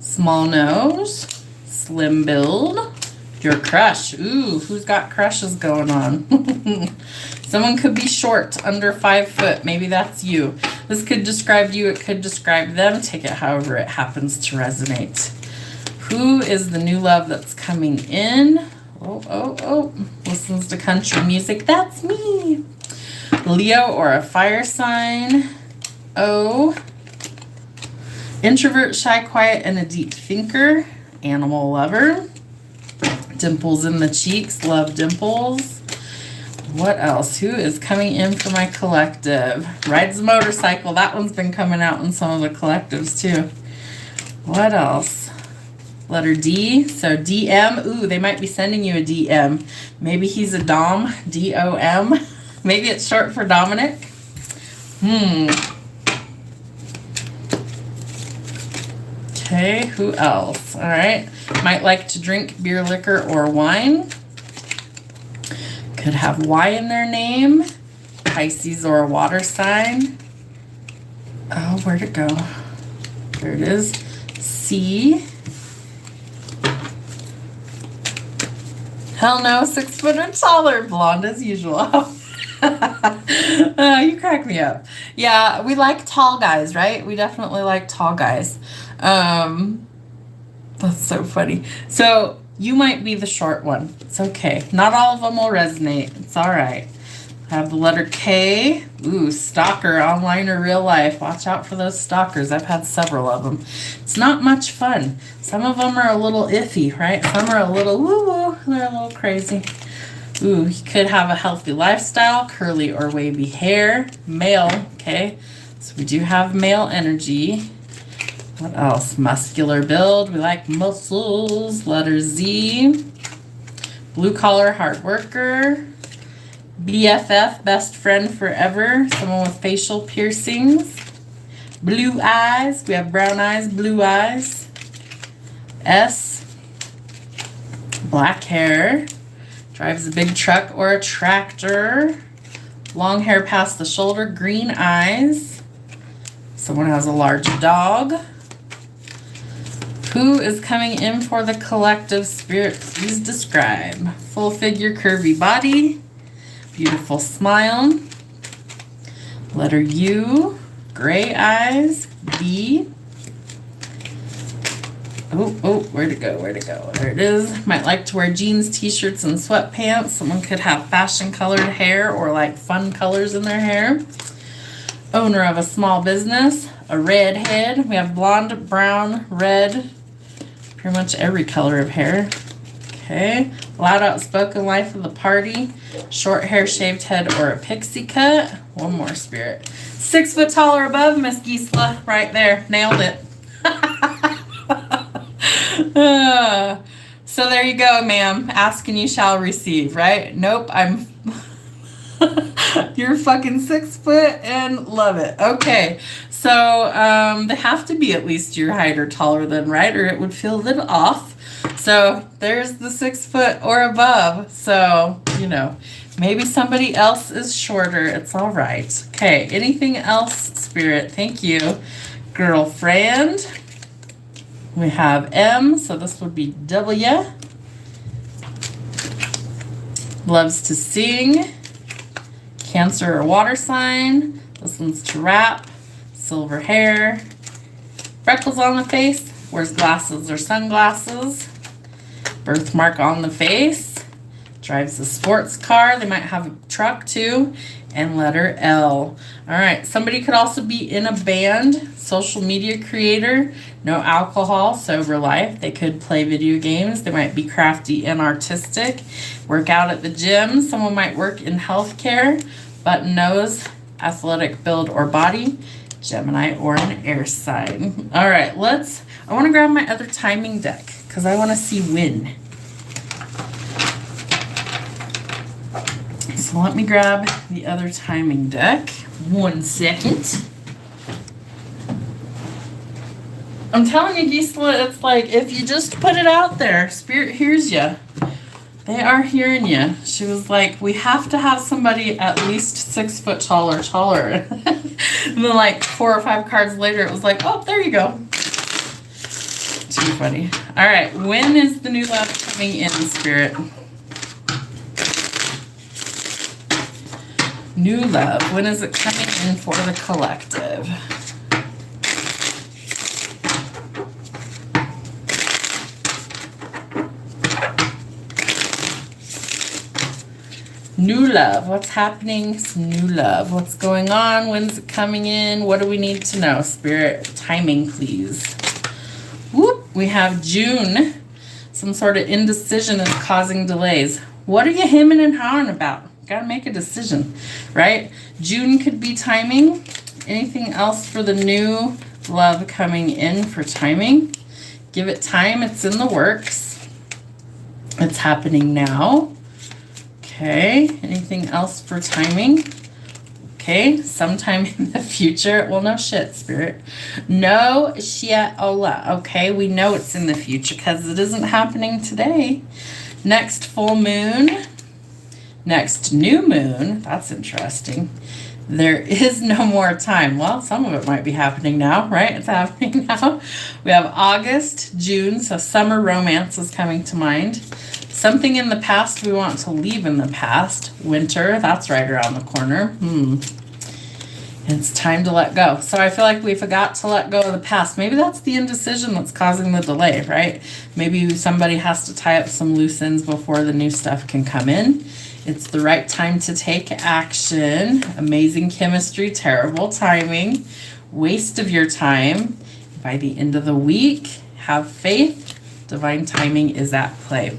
Small nose. Slim build. Your crush. Ooh, who's got crushes going on? Someone could be short, under 5 foot. Maybe that's you. This could describe you. It could describe them. Take it however it happens to resonate. Who is the new love that's coming in? Oh, listens to country music. That's me. Leo or a fire sign. O. Introvert, shy, quiet, and a deep thinker. Animal lover. Dimples in the cheeks. Love dimples. What else? Who is coming in for my collective? Rides a motorcycle. That one's been coming out in some of the collectives too. What else? Letter D. So DM. Ooh, they might be sending you a DM. Maybe he's a Dom. D-O-M. Maybe it's short for Dominic. Okay, who else? All right. Might like to drink beer, liquor, or wine. Could have Y in their name. Pisces or a water sign. Oh, where'd it go? There it is. C. Hell no, 6 foot or taller. Blonde as usual. You crack me up. Yeah, we like tall guys, right? We definitely like tall guys. That's so funny. So you might be the short one. It's okay. Not all of them will resonate. It's all right. I have the letter K. Ooh, stalker, online or real life. Watch out for those stalkers. I've had several of them. It's not much fun. Some of them are a little iffy, right? Some are a little woo-woo. They're a little crazy. Ooh, you could have a healthy lifestyle, curly or wavy hair. Male, okay? So we do have male energy. What else? Muscular build. We like muscles. Letter Z. Blue collar, hard worker. BFF, best friend forever. Someone with facial piercings. Blue eyes. We have brown eyes, blue eyes. S. Black hair. Drives a big truck or a tractor. Long hair past the shoulder, green eyes. Someone has a large dog. Who is coming in for the collective spirit? Please describe. Full figure, curvy body. Beautiful smile. Letter U. Gray eyes. B. Oh, where'd it go? Where'd it go? There it is. Might like to wear jeans, t-shirts, and sweatpants. Someone could have fashion colored hair or like fun colors in their hair. Owner of a small business. A redhead. We have blonde, brown, red. Pretty much every color of hair. Okay. Loud, outspoken, life of the party. Short hair, shaved head, or a pixie cut. One more spirit. 6 foot tall or above, Miss Gisela. Right there. Nailed it. So there you go, ma'am. Ask and you shall receive, right? Nope, I'm... You're fucking 6 foot and love it. Okay, so they have to be at least your height or taller than, right? Or it would feel a little off. So there's the 6 foot or above. So, you know, maybe somebody else is shorter. It's all right. Okay, anything else, Spirit? Thank you. Girlfriend. We have M, so this would be W. Loves to sing. Cancer or water sign. Listens to rap. Silver hair. Freckles on the face. Wears glasses or sunglasses. Birthmark on the face. Drives a sports car. They might have a truck too. And letter L. All right, somebody could also be in a band. Social media creator. No alcohol, sober life. They could play video games. They might be crafty and artistic. Work out at the gym. Someone might work in healthcare. Button nose, athletic build or body. Gemini or an air sign. All right, I want to grab my other timing deck because I want to see when. So let me grab the other timing deck. 1 second. I'm telling you, Gisela, it's like if you just put it out there, Spirit hears you. They are hearing you. She was like, we have to have somebody at least 6 foot tall or taller. And then like 4 or 5 cards later, it was like, oh, there you go. Too funny. All right, when is the new love coming in, Spirit? New love. When is it coming in for the collective? New love. What's happening? Some new love. What's going on? When's it coming in? What do we need to know? Spirit, timing, please. Whoop. We have June. Some sort of indecision is causing delays. What are you hemming and hawing about? Got to make a decision, right? June could be timing. Anything else for the new love coming in for timing? Give it time. It's in the works. It's happening now. Okay, anything else for timing? Okay, sometime in the future. Well, no shit, Spirit. No shit, Ola. Okay, we know it's in the future because it isn't happening today. Next full moon. Next new moon. That's interesting. There is no more time. Well, some of it might be happening now, right? It's happening now. We have August, June, so summer romance is coming to mind. Something in the past we want to leave in the past. Winter, that's right around the corner. It's time to let go. So I feel like we forgot to let go of the past. Maybe that's the indecision that's causing the delay, right? Maybe somebody has to tie up some loose ends before the new stuff can come in. It's the right time to take action. Amazing chemistry, terrible timing. Waste of your time. By the end of the week, have faith. Divine timing is at play.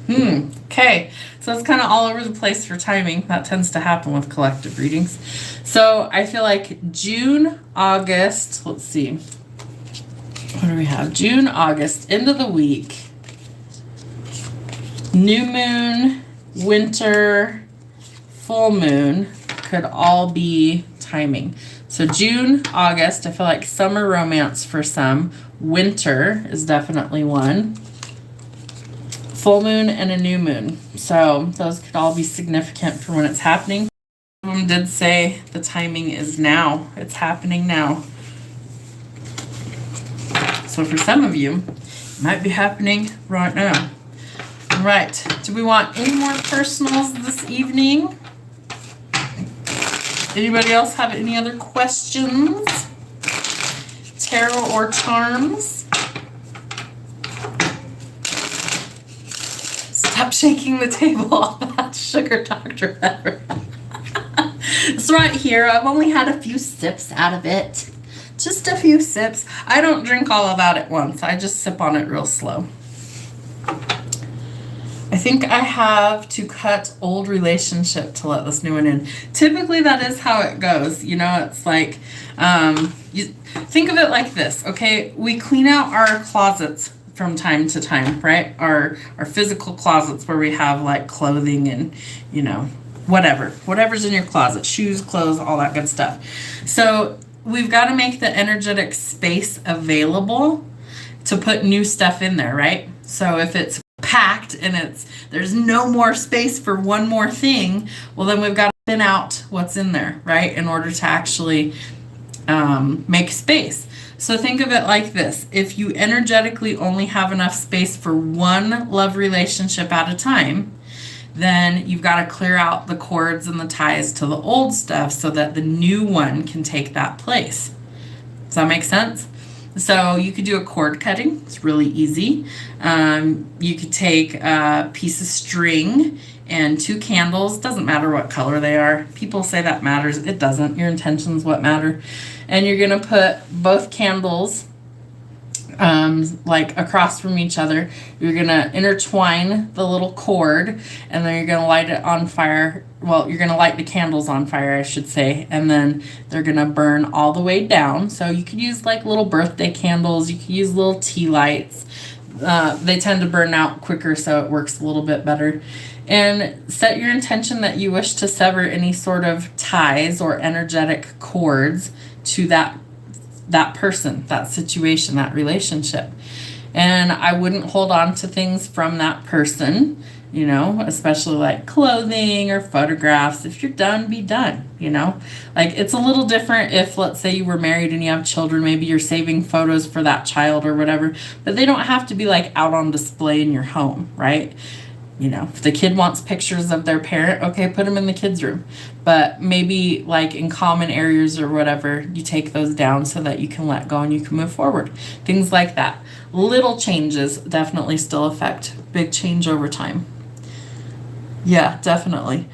Okay, so it's kind of all over the place for timing. That tends to happen with collective readings. So I feel like June, August, let's see. What do we have? June, August, end of the week. New moon, winter, full moon could all be timing. So June, August, I feel like summer romance for some. Winter is definitely one. Full moon and a new moon. So those could all be significant for when it's happening. Some of them did say the timing is now. It's happening now. So for some of you, it might be happening right now. All right. Do we want any more personals this evening? Anybody else have any other questions? Tarot or charms? Stop shaking the table. That's sugar Dr. Pepper. It's right here. I've only had a few sips out of it. Just a few sips. I don't drink all of that at once. I just sip on it real slow. I think I have to cut old relationship to let this new one in. Typically, that is how it goes. You know, it's like, you think of it like this, okay? We clean out our closets from time to time, right? Our physical closets where we have like clothing and, you know, whatever's in your closet, shoes, clothes, all that good stuff. So we've got to make the energetic space available to put new stuff in there, right? So if it's packed and there's no more space for one more thing, well, then we've got to thin out what's in there, right? In order to actually make space. So think of it like this. If you energetically only have enough space for one love relationship at a time, then you've got to clear out the cords and the ties to the old stuff so that the new one can take that place. Does that make sense? So you could do a cord cutting. It's really easy. You could take a piece of string and 2 candles. Doesn't matter what color they are. People say that matters. It doesn't. Your intentions what matter. And you're going to put both candles like across from each other. You're going to intertwine the little cord, and then you're going to light it on fire. Well, you're going to light the candles on fire, I should say, and then they're going to burn all the way down. So you could use like little birthday candles. You could use little tea lights. They tend to burn out quicker, so it works a little bit better. And set your intention that you wish to sever any sort of ties or energetic cords to that person, that situation, that relationship. And I wouldn't hold on to things from that person, you know, especially like clothing or photographs. If you're done, be done, you know. Like it's a little different if, let's say, you were married and you have children. Maybe you're saving photos for that child or whatever, but they don't have to be like out on display in your home, right? You know, if the kid wants pictures of their parent, okay, put them in the kids' room. But maybe like in common areas or whatever, you take those down so that you can let go and you can move forward. Things like that. Little changes definitely still affect big change over time. Yeah, definitely.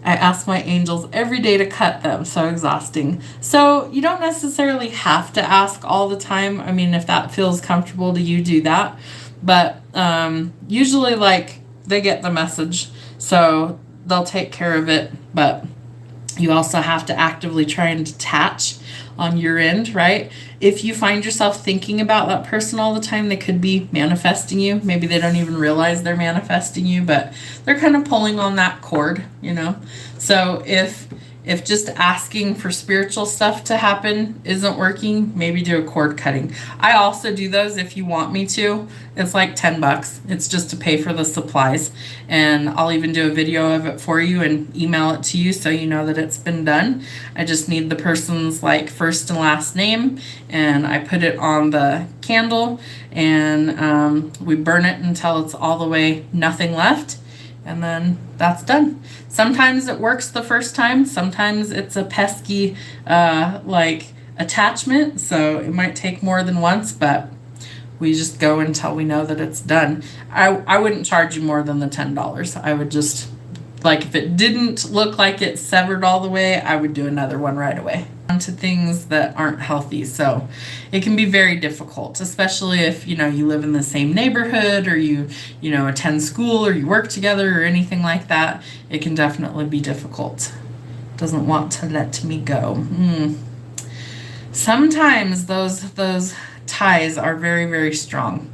I ask my angels every day to cut them. So exhausting. So you don't necessarily have to ask all the time. I mean, if that feels comfortable to you, do that. But usually, like, they get the message, so they'll take care of it. But you also have to actively try and detach on your end, right? If you find yourself thinking about that person all the time, they could be manifesting you. Maybe they don't even realize they're manifesting you, but they're kind of pulling on that cord, you know? So if just asking for spiritual stuff to happen isn't working, maybe do a cord cutting. I also do those if you want me to. It's like $10. It's just to pay for the supplies. And I'll even do a video of it for you and email it to you so you know that it's been done. I just need the person's like first and last name, and I put it on the candle, and we burn it until it's all the way nothing left. And then that's done. Sometimes it works the first time. Sometimes it's a pesky like attachment. So it might take more than once, but we just go until we know that it's done. I wouldn't charge you more than the $10. I would just, like, if it didn't look like it severed all the way, I would do another one right away. To things that aren't healthy. So it can be very difficult, especially if, you know, you live in the same neighborhood, or you attend school, or you work together, or anything like that. It can definitely be difficult. Doesn't want to let me go. Sometimes those ties are very, very strong.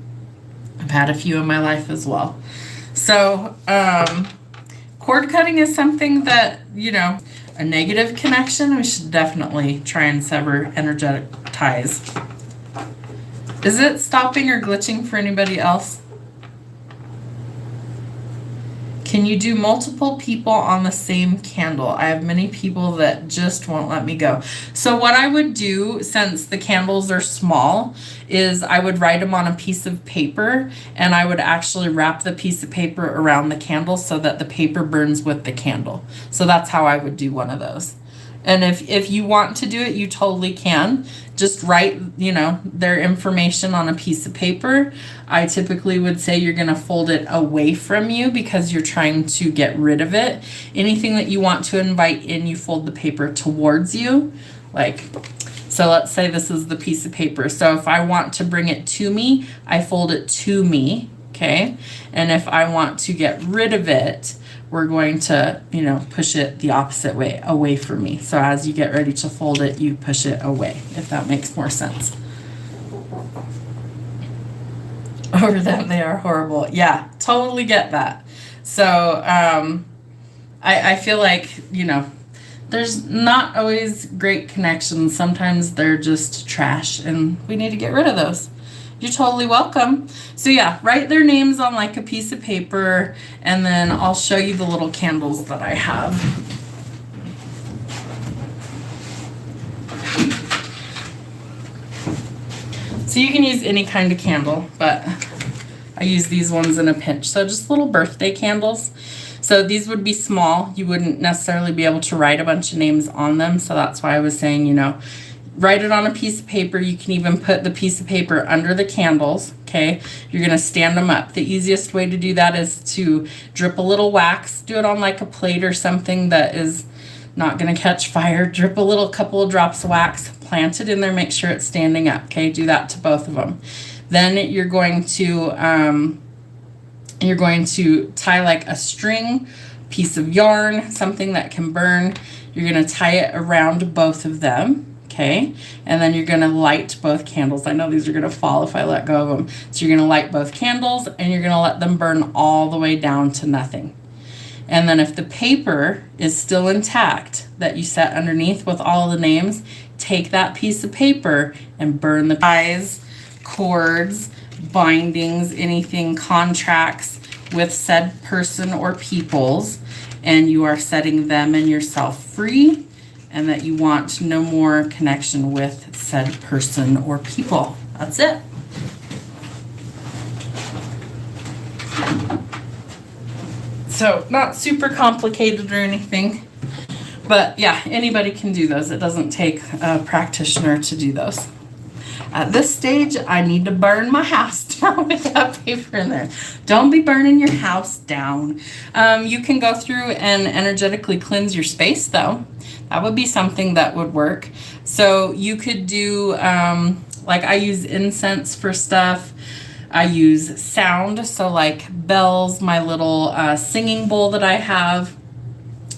I've had a few in my life as well. So cord cutting is something that, you know, a negative connection, we should definitely try and sever energetic ties. Is it stopping or glitching for anybody else? Can you do multiple people on the same candle? I have many people that just won't let me go. So what I would do, since the candles are small, is I would write them on a piece of paper, and I would actually wrap the piece of paper around the candle so that the paper burns with the candle. So that's how I would do one of those. And if you want to do it, you totally can. Just write, you know, their information on a piece of paper. I typically would say you're going to fold it away from you because you're trying to get rid of it. Anything that you want to invite in, you fold the paper towards you. Like, so let's say this is the piece of paper. So if I want to bring it to me, I fold it to me, okay? And if I want to get rid of it, we're going to, you know, push it the opposite way, away from me. So as you get ready to fold it, you push it away, if that makes more sense. Over them, they are horrible. Yeah, totally get that. So I feel like, you know, there's not always great connections. Sometimes they're just trash, and we need to get rid of those. You're totally welcome. So yeah, write their names on like a piece of paper, and then I'll show you the little candles that I have. So you can use any kind of candle, but I use these ones in a pinch. So just little birthday candles. So these would be small. You wouldn't necessarily be able to write a bunch of names on them. So that's why I was saying, you know, write it on a piece of paper. You can even put the piece of paper under the candles, okay? You're going to stand them up. The easiest way to do that is to drip a little wax. Do it on like a plate or something that is not going to catch fire. Drip a couple of drops of wax, plant it in there, make sure it's standing up, okay? Do that to both of them. Then you're going to tie like a string, piece of yarn, something that can burn. You're going to tie it around both of them. Okay, and then you're going to light both candles. I know these are going to fall if I let go of them. So you're going to light both candles, and you're going to let them burn all the way down to nothing. And then if the paper is still intact that you set underneath with all the names, take that piece of paper and burn the ties, cords, bindings, anything, contracts with said person or peoples, and you are setting them and yourself free, and that you want no more connection with said person or people. That's it. So not super complicated or anything, but yeah, anybody can do those. It doesn't take a practitioner to do those. At this stage, I need to burn my house down with that paper in there. Don't be burning your house down. You can go through and energetically cleanse your space, though. That would be something that would work. So you could do, like I use incense for stuff. I use sound, so like bells, my little singing bowl that I have.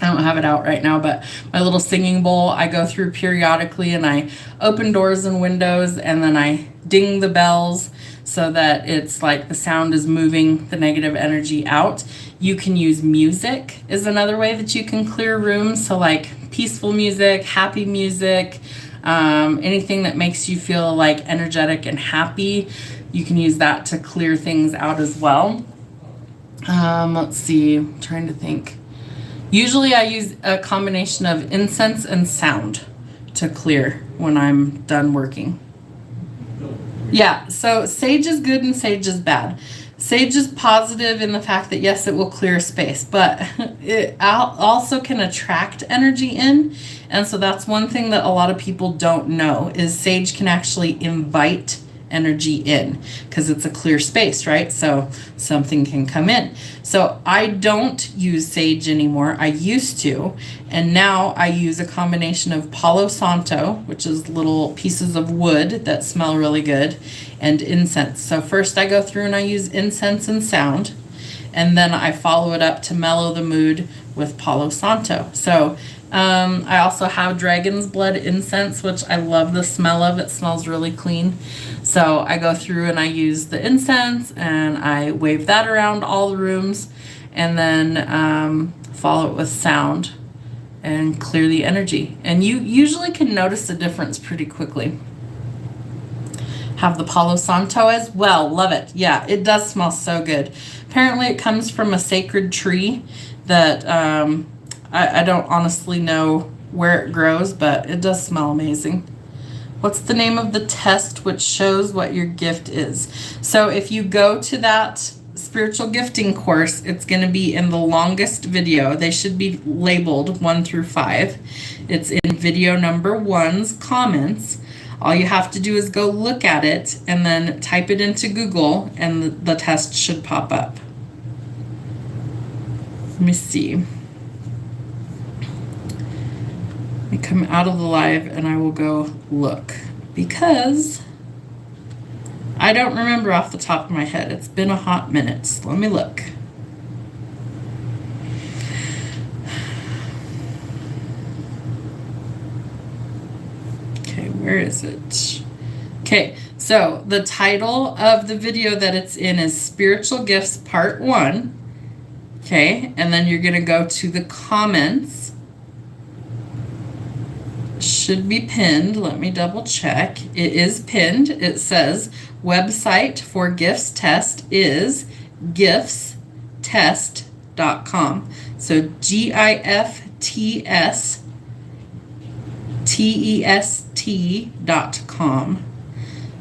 I don't have it out right now, but my little singing bowl, I go through periodically and I open doors and windows and then I ding the bells so that it's like the sound is moving the negative energy out. You can use music is another way that you can clear rooms. So like peaceful music, happy music, anything that makes you feel like energetic and happy. You can use that to clear things out as well. Let's see, I'm trying to think. Usually I use a combination of incense and sound to clear when I'm done working. Yeah, so sage is good and sage is bad. Sage is positive in the fact that yes, it will clear space, but it also can attract energy in. And so that's one thing that a lot of people don't know is sage can actually invite energy in because it's a clear space, right? So something can come in. So I don't use sage anymore. I used to, and now I use a combination of Palo Santo, which is little pieces of wood that smell really good, and incense. So first I go through and I use incense and sound, and then I follow it up to mellow the mood with Palo Santo. So I also have dragon's blood incense, which I love the smell of. It smells really clean. So I go through and I use the incense and I wave that around all the rooms and then follow it with sound and clear the energy. And you usually can notice a difference pretty quickly. Have the Palo Santo as well. Love it. Yeah, it does smell so good. Apparently it comes from a sacred tree that I don't honestly know where it grows, but it does smell amazing. What's the name of the test which shows what your gift is? So if you go to that spiritual gifting course, it's going to be in the longest video. They should be labeled 1 through 5. It's in video number 1's comments. All you have to do is go look at it and then type it into Google and the test should pop up. Let me see. I come out of the live and I will go look because I don't remember off the top of my head. It's been a hot minute. So let me look. Okay, where is it? Okay, so the title of the video that it's in is Spiritual Gifts Part 1. Okay, and then you're going to go to the comments. Should be pinned. Let me double check. It is pinned. It says website for gifts test is giftstest.com. So giftstest.com.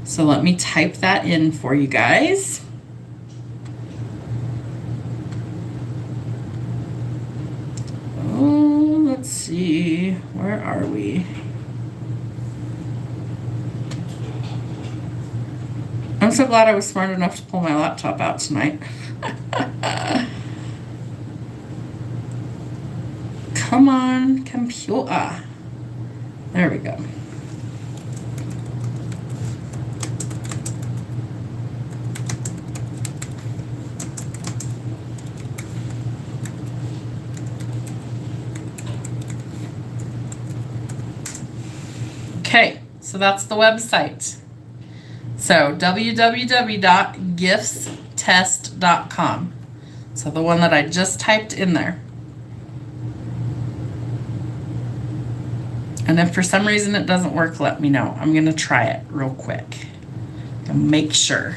So let me type that in for you guys. Let's see, where are we? I'm so glad I was smart enough to pull my laptop out tonight. Come on, computer. There we go. Okay, so that's the website. So www.giftstest.com. So the one that I just typed in there. And if for some reason it doesn't work, let me know. I'm going to try it real quick and make sure.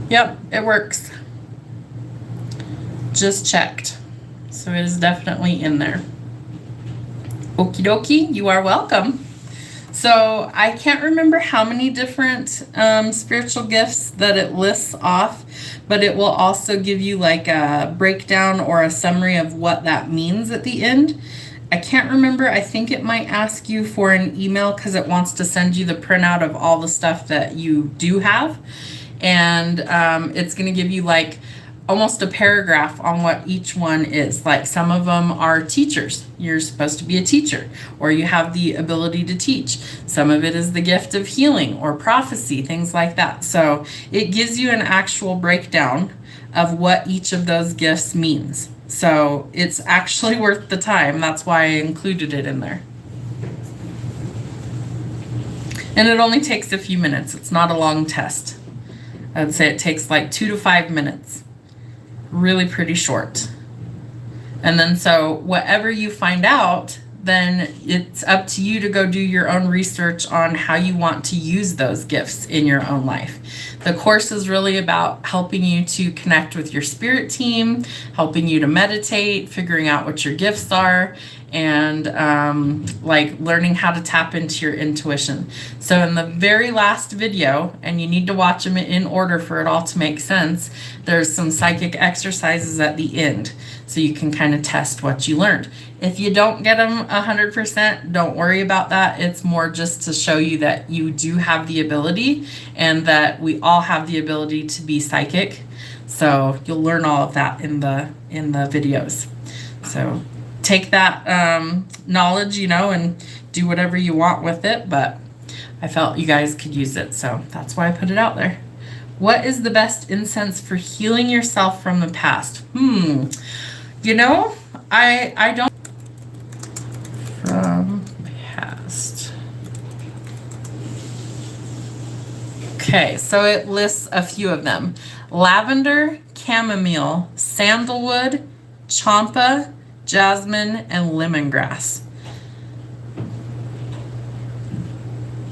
Yep, it works. Just checked. So it is definitely in there. Okie dokie, you are welcome. So I can't remember how many different spiritual gifts that it lists off, but it will also give you like a breakdown or a summary of what that means at the end. I can't remember. I think it might ask you for an email because it wants to send you the printout of all the stuff that you do have. And it's going to give you like almost a paragraph on what each one is. Like some of them are teachers. You're supposed to be a teacher, or you have the ability to teach. Some of it is the gift of healing or prophecy, things like that. So it gives you an actual breakdown of what each of those gifts means. So it's actually worth the time. That's why I included it in there. And it only takes a few minutes. It's not a long test. I'd say it takes like 2 to 5 minutes. Really pretty short. And then so whatever you find out, then it's up to you to go do your own research on how you want to use those gifts in your own life. The course is really about helping you to connect with your spirit team, helping you to meditate, figuring out what your gifts are, and like learning how to tap into your intuition. So in the very last video, and you need to watch them in order for it all to make sense, there's some psychic exercises at the end so you can kind of test what you learned. If you don't get them 100%, don't worry about that. It's more just to show you that you do have the ability and that we all have the ability to be psychic. So you'll learn all of that in the videos. So take that knowledge, and do whatever you want with it, but I felt you guys could use it, so that's why I put it out there. What is the best incense for healing yourself from the past? I don't. From past. Okay, so it lists a few of them. Lavender, chamomile, sandalwood, champa, jasmine, and lemongrass.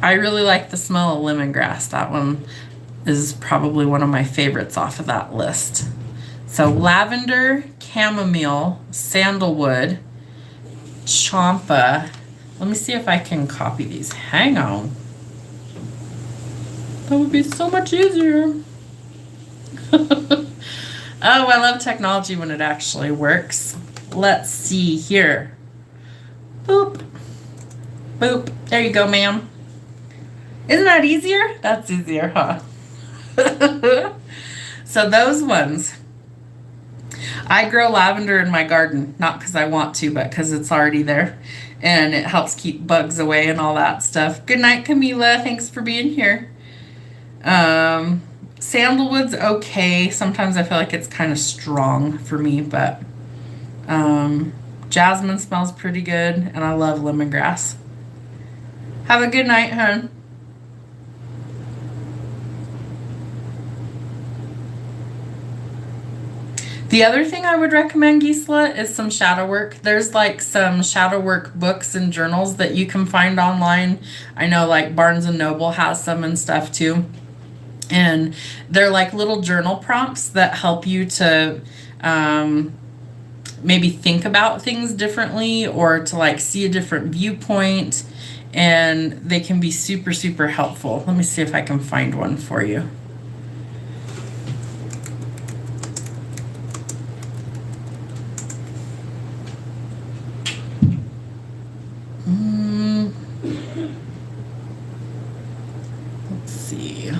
I really like the smell of lemongrass. That one is probably one of my favorites off of that list. So lavender, chamomile, sandalwood, champa. Let me see if I can copy these. Hang on. That would be so much easier. Oh, I love technology when it actually works. Let's see here. Boop. Boop. There you go, ma'am. Isn't that easier? That's easier, huh? So those ones. I grow lavender in my garden, not because I want to, but because it's already there. And it helps keep bugs away and all that stuff. Good night, Camila. Thanks for being here. Sandalwood's okay. Sometimes I feel like it's kind of strong for me, but jasmine smells pretty good, and I love lemongrass. Have a good night, hon. The other thing I would recommend, Gisela, is some shadow work. There's like some shadow work books and journals that you can find online. I know like Barnes and Noble has some and stuff too. And they're like little journal prompts that help you to maybe think about things differently or to like see a different viewpoint. And they can be super, super helpful. Let me see if I can find one for you.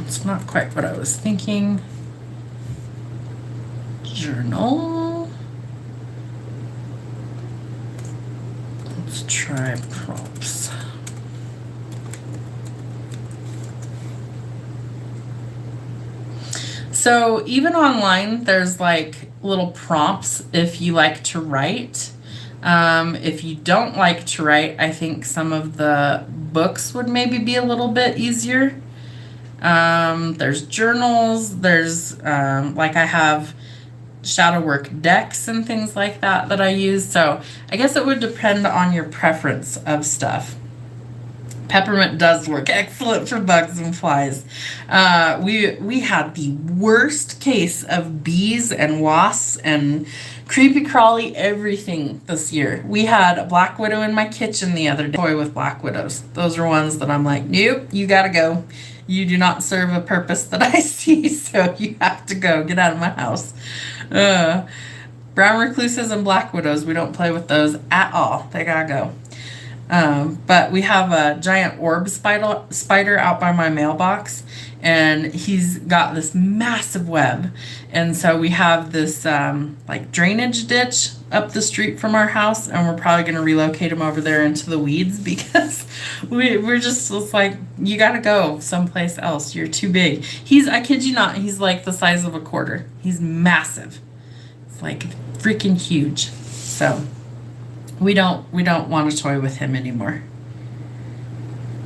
It's not quite what I was thinking. Journal. Let's try prompts. So even online, there's like little prompts if you like to write. If you don't like to write, I think some of the books would maybe be a little bit easier. There's journals, there's, like I have shadow work decks and things like that that I use. So I guess it would depend on your preference of stuff. Peppermint does work excellent for bugs and flies. We had the worst case of bees and wasps and creepy crawly everything this year. We had a black widow in my kitchen the other day. Toy with black widows. Those are ones that I'm like, nope, you gotta go. You do not serve a purpose that I see, so you have to go. Get out of my house. Brown recluses and black widows, we don't play with those at all. They gotta go. But we have a giant orb spider out by my mailbox, and he's got this massive web. And so we have this like drainage ditch up the street from our house, and we're probably going to relocate him over there into the weeds because we're just it's like, you got to go someplace else. You're too big. I kid you not, he's like the size of a quarter. He's massive. It's like freaking huge. So we don't want to toy with him anymore.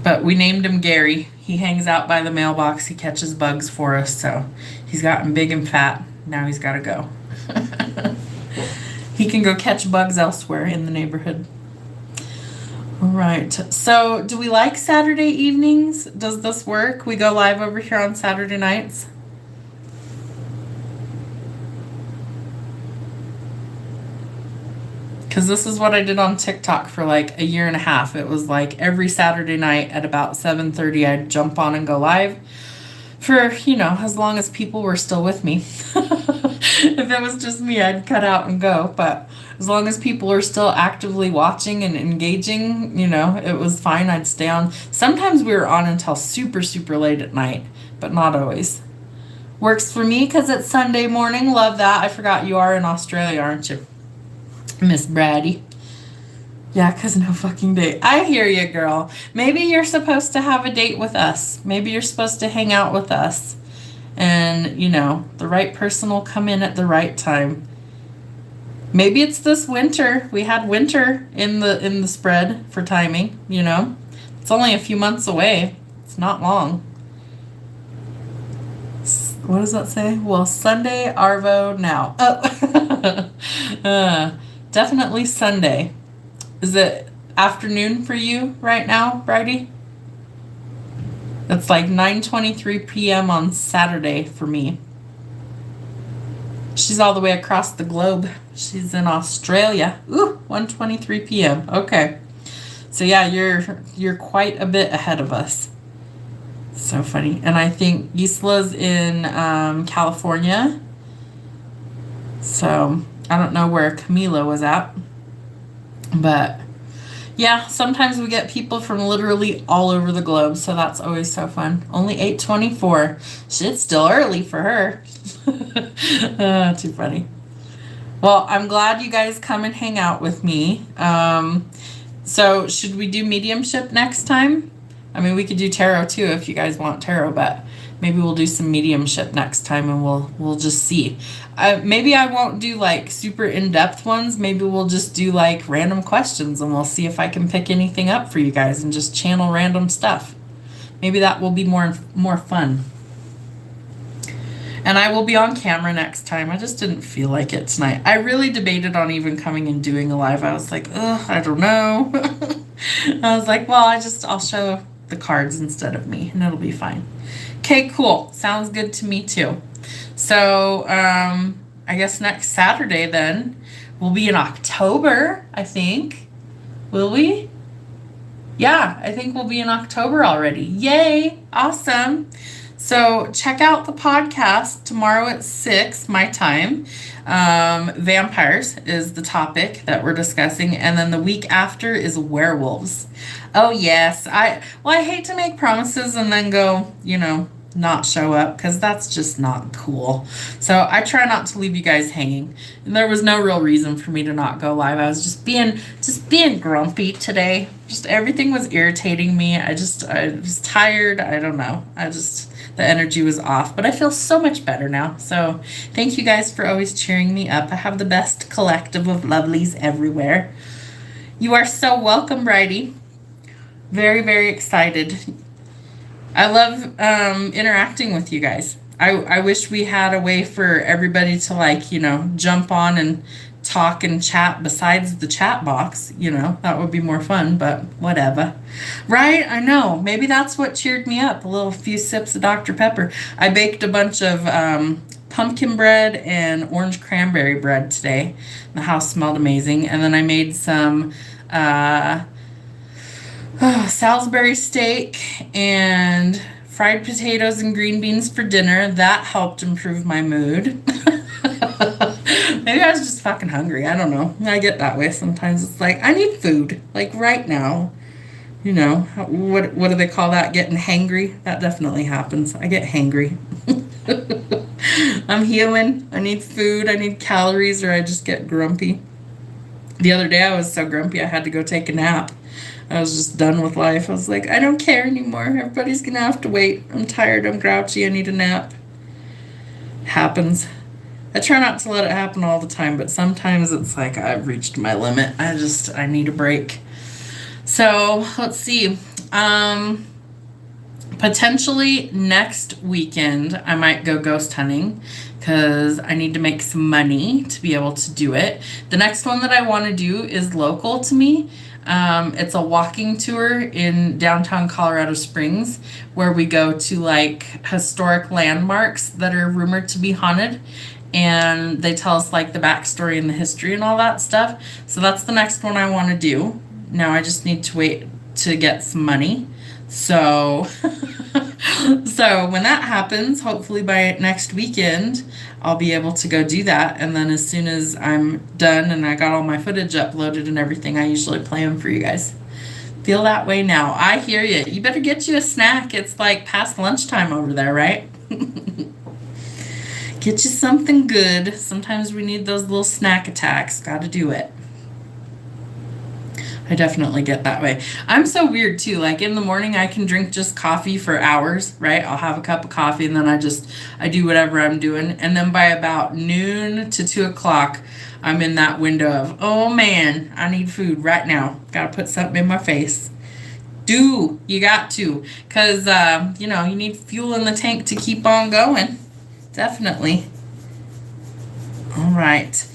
But we named him Gary. He hangs out by the mailbox. He catches bugs for us. So he's gotten big and fat. Now he's got to go. He can go catch bugs elsewhere in the neighborhood. All right. So do we like Saturday evenings? Does this work? We go live over here on Saturday nights. Because this is what I did on TikTok for like a year and a half. It was like every Saturday night at about 7:30, I'd jump on and go live for, as long as people were still with me. If it was just me, I'd cut out and go. But as long as people were still actively watching and engaging, it was fine. I'd stay on. Sometimes we were on until super, super late at night, but not always. Works for me because it's Sunday morning. Love that. I forgot you are in Australia, aren't you? Miss Brady. Yeah, because no fucking date. I hear you, girl. Maybe you're supposed to have a date with us. Maybe you're supposed to hang out with us. And, the right person will come in at the right time. Maybe it's this winter. We had winter in the spread for timing, It's only a few months away. It's not long. What does that say? Well, Sunday, Arvo, now. Oh. Definitely Sunday. Is it afternoon for you right now, Bridie? It's like 9:23 p.m. on Saturday for me. She's all the way across the globe. She's in Australia. Ooh, 1:23 p.m. Okay. So yeah, you're quite a bit ahead of us. So funny. And I think Isla's in California. So I don't know where Camila was at. But yeah, sometimes we get people from literally all over the globe. So that's always so fun. Only 8:24. Shit's still early for her. Too funny. Well, I'm glad you guys come and hang out with me. So should we do mediumship next time? I mean, we could do tarot too if you guys want tarot, but maybe we'll do some mediumship next time and we'll just see. Maybe I won't do like super in-depth ones. Maybe we'll just do like random questions and we'll see if I can pick anything up for you guys and just channel random stuff. Maybe that will be more fun. And I will be on camera next time. I just didn't feel like it tonight. I really debated on even coming and doing a live. I was like, I don't know. I was like, well, I'll show the cards instead of me and it'll be fine. Okay, cool. Sounds good to me too. So, I guess next Saturday then, we'll be in October, I think. Will we? Yeah, I think we'll be in October already. Yay! Awesome. So check out the podcast tomorrow at 6 my time. Vampires is the topic that we're discussing. And then the week after is werewolves. Oh, yes. I hate to make promises and then go, not show up because that's just not cool. So I try not to leave you guys hanging. And there was no real reason for me to not go live. I was just being grumpy today. Just everything was irritating me. I was tired. I don't know. The energy was off, but I feel so much better now. So thank you guys for always cheering me up. I have the best collective of lovelies everywhere. You are so welcome, Bridie. Very, very excited. I love interacting with you guys. I wish we had a way for everybody to jump on and talk and chat besides the chat box. You know, that would be more fun, but whatever. Right? I know. Maybe that's what cheered me up. A few sips of Dr. Pepper. I baked a bunch of pumpkin bread and orange cranberry bread today. The house smelled amazing. And then I made some Salisbury steak and fried potatoes and green beans for dinner. That helped improve my mood. Maybe I was just fucking hungry. I don't know. I get that way sometimes. It's like, I need food, like right now. You know, what do they call that? Getting hangry? That definitely happens. I get hangry. I'm human. I need food. I need calories, or I just get grumpy. The other day I was so grumpy I had to go take a nap. I was just done with life. I was like, I don't care anymore. Everybody's going to have to wait. I'm tired. I'm grouchy. I need a nap. Happens. I try not to let it happen all the time, but sometimes it's like I've reached my limit. I need a break. So let's see. Potentially next weekend, I might go ghost hunting because I need to make some money to be able to do it. The next one that I want to do is local to me. It's a walking tour in downtown Colorado Springs where we go to like historic landmarks that are rumored to be haunted. And they tell us like the backstory and the history and all that stuff. So that's the next one I want to do. Now I just need to wait to get some money. So, so when that happens, hopefully by next weekend, I'll be able to go do that. And then as soon as I'm done and I got all my footage uploaded and everything, I usually play them for you guys. Feel that way now. I hear you. You better get you a snack. It's like past lunchtime over there, right? Get you something good. Sometimes we need those little snack attacks. Got to do it. I definitely get that way. I'm so weird too. Like in the morning, I can drink just coffee for hours, right? I'll have a cup of coffee and then I do whatever I'm doing. And then by about noon to 2 o'clock, I'm in that window of, oh man, I need food right now. Got to put something in my face. You got to. Because, you need fuel in the tank to keep on going. Definitely. All right.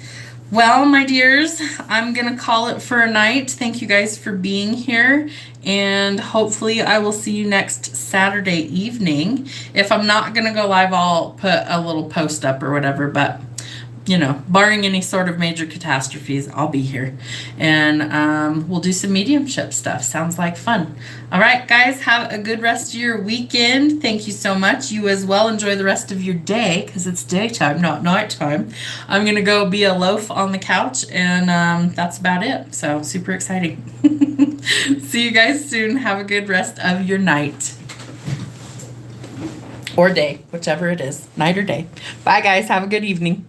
Well, my dears, I'm going to call it for a night. Thank you guys for being here. And hopefully I will see you next Saturday evening. If I'm not going to go live, I'll put a little post up or whatever. But, barring any sort of major catastrophes, I'll be here. And we'll do some mediumship stuff. Sounds like fun. All right, guys, have a good rest of your weekend. Thank you so much. You as well. Enjoy the rest of your day because it's daytime, not nighttime. I'm going to go be a loaf on the couch, and that's about it. So super exciting. See you guys soon. Have a good rest of your night. Or day, whichever it is. Night or day. Bye, guys. Have a good evening.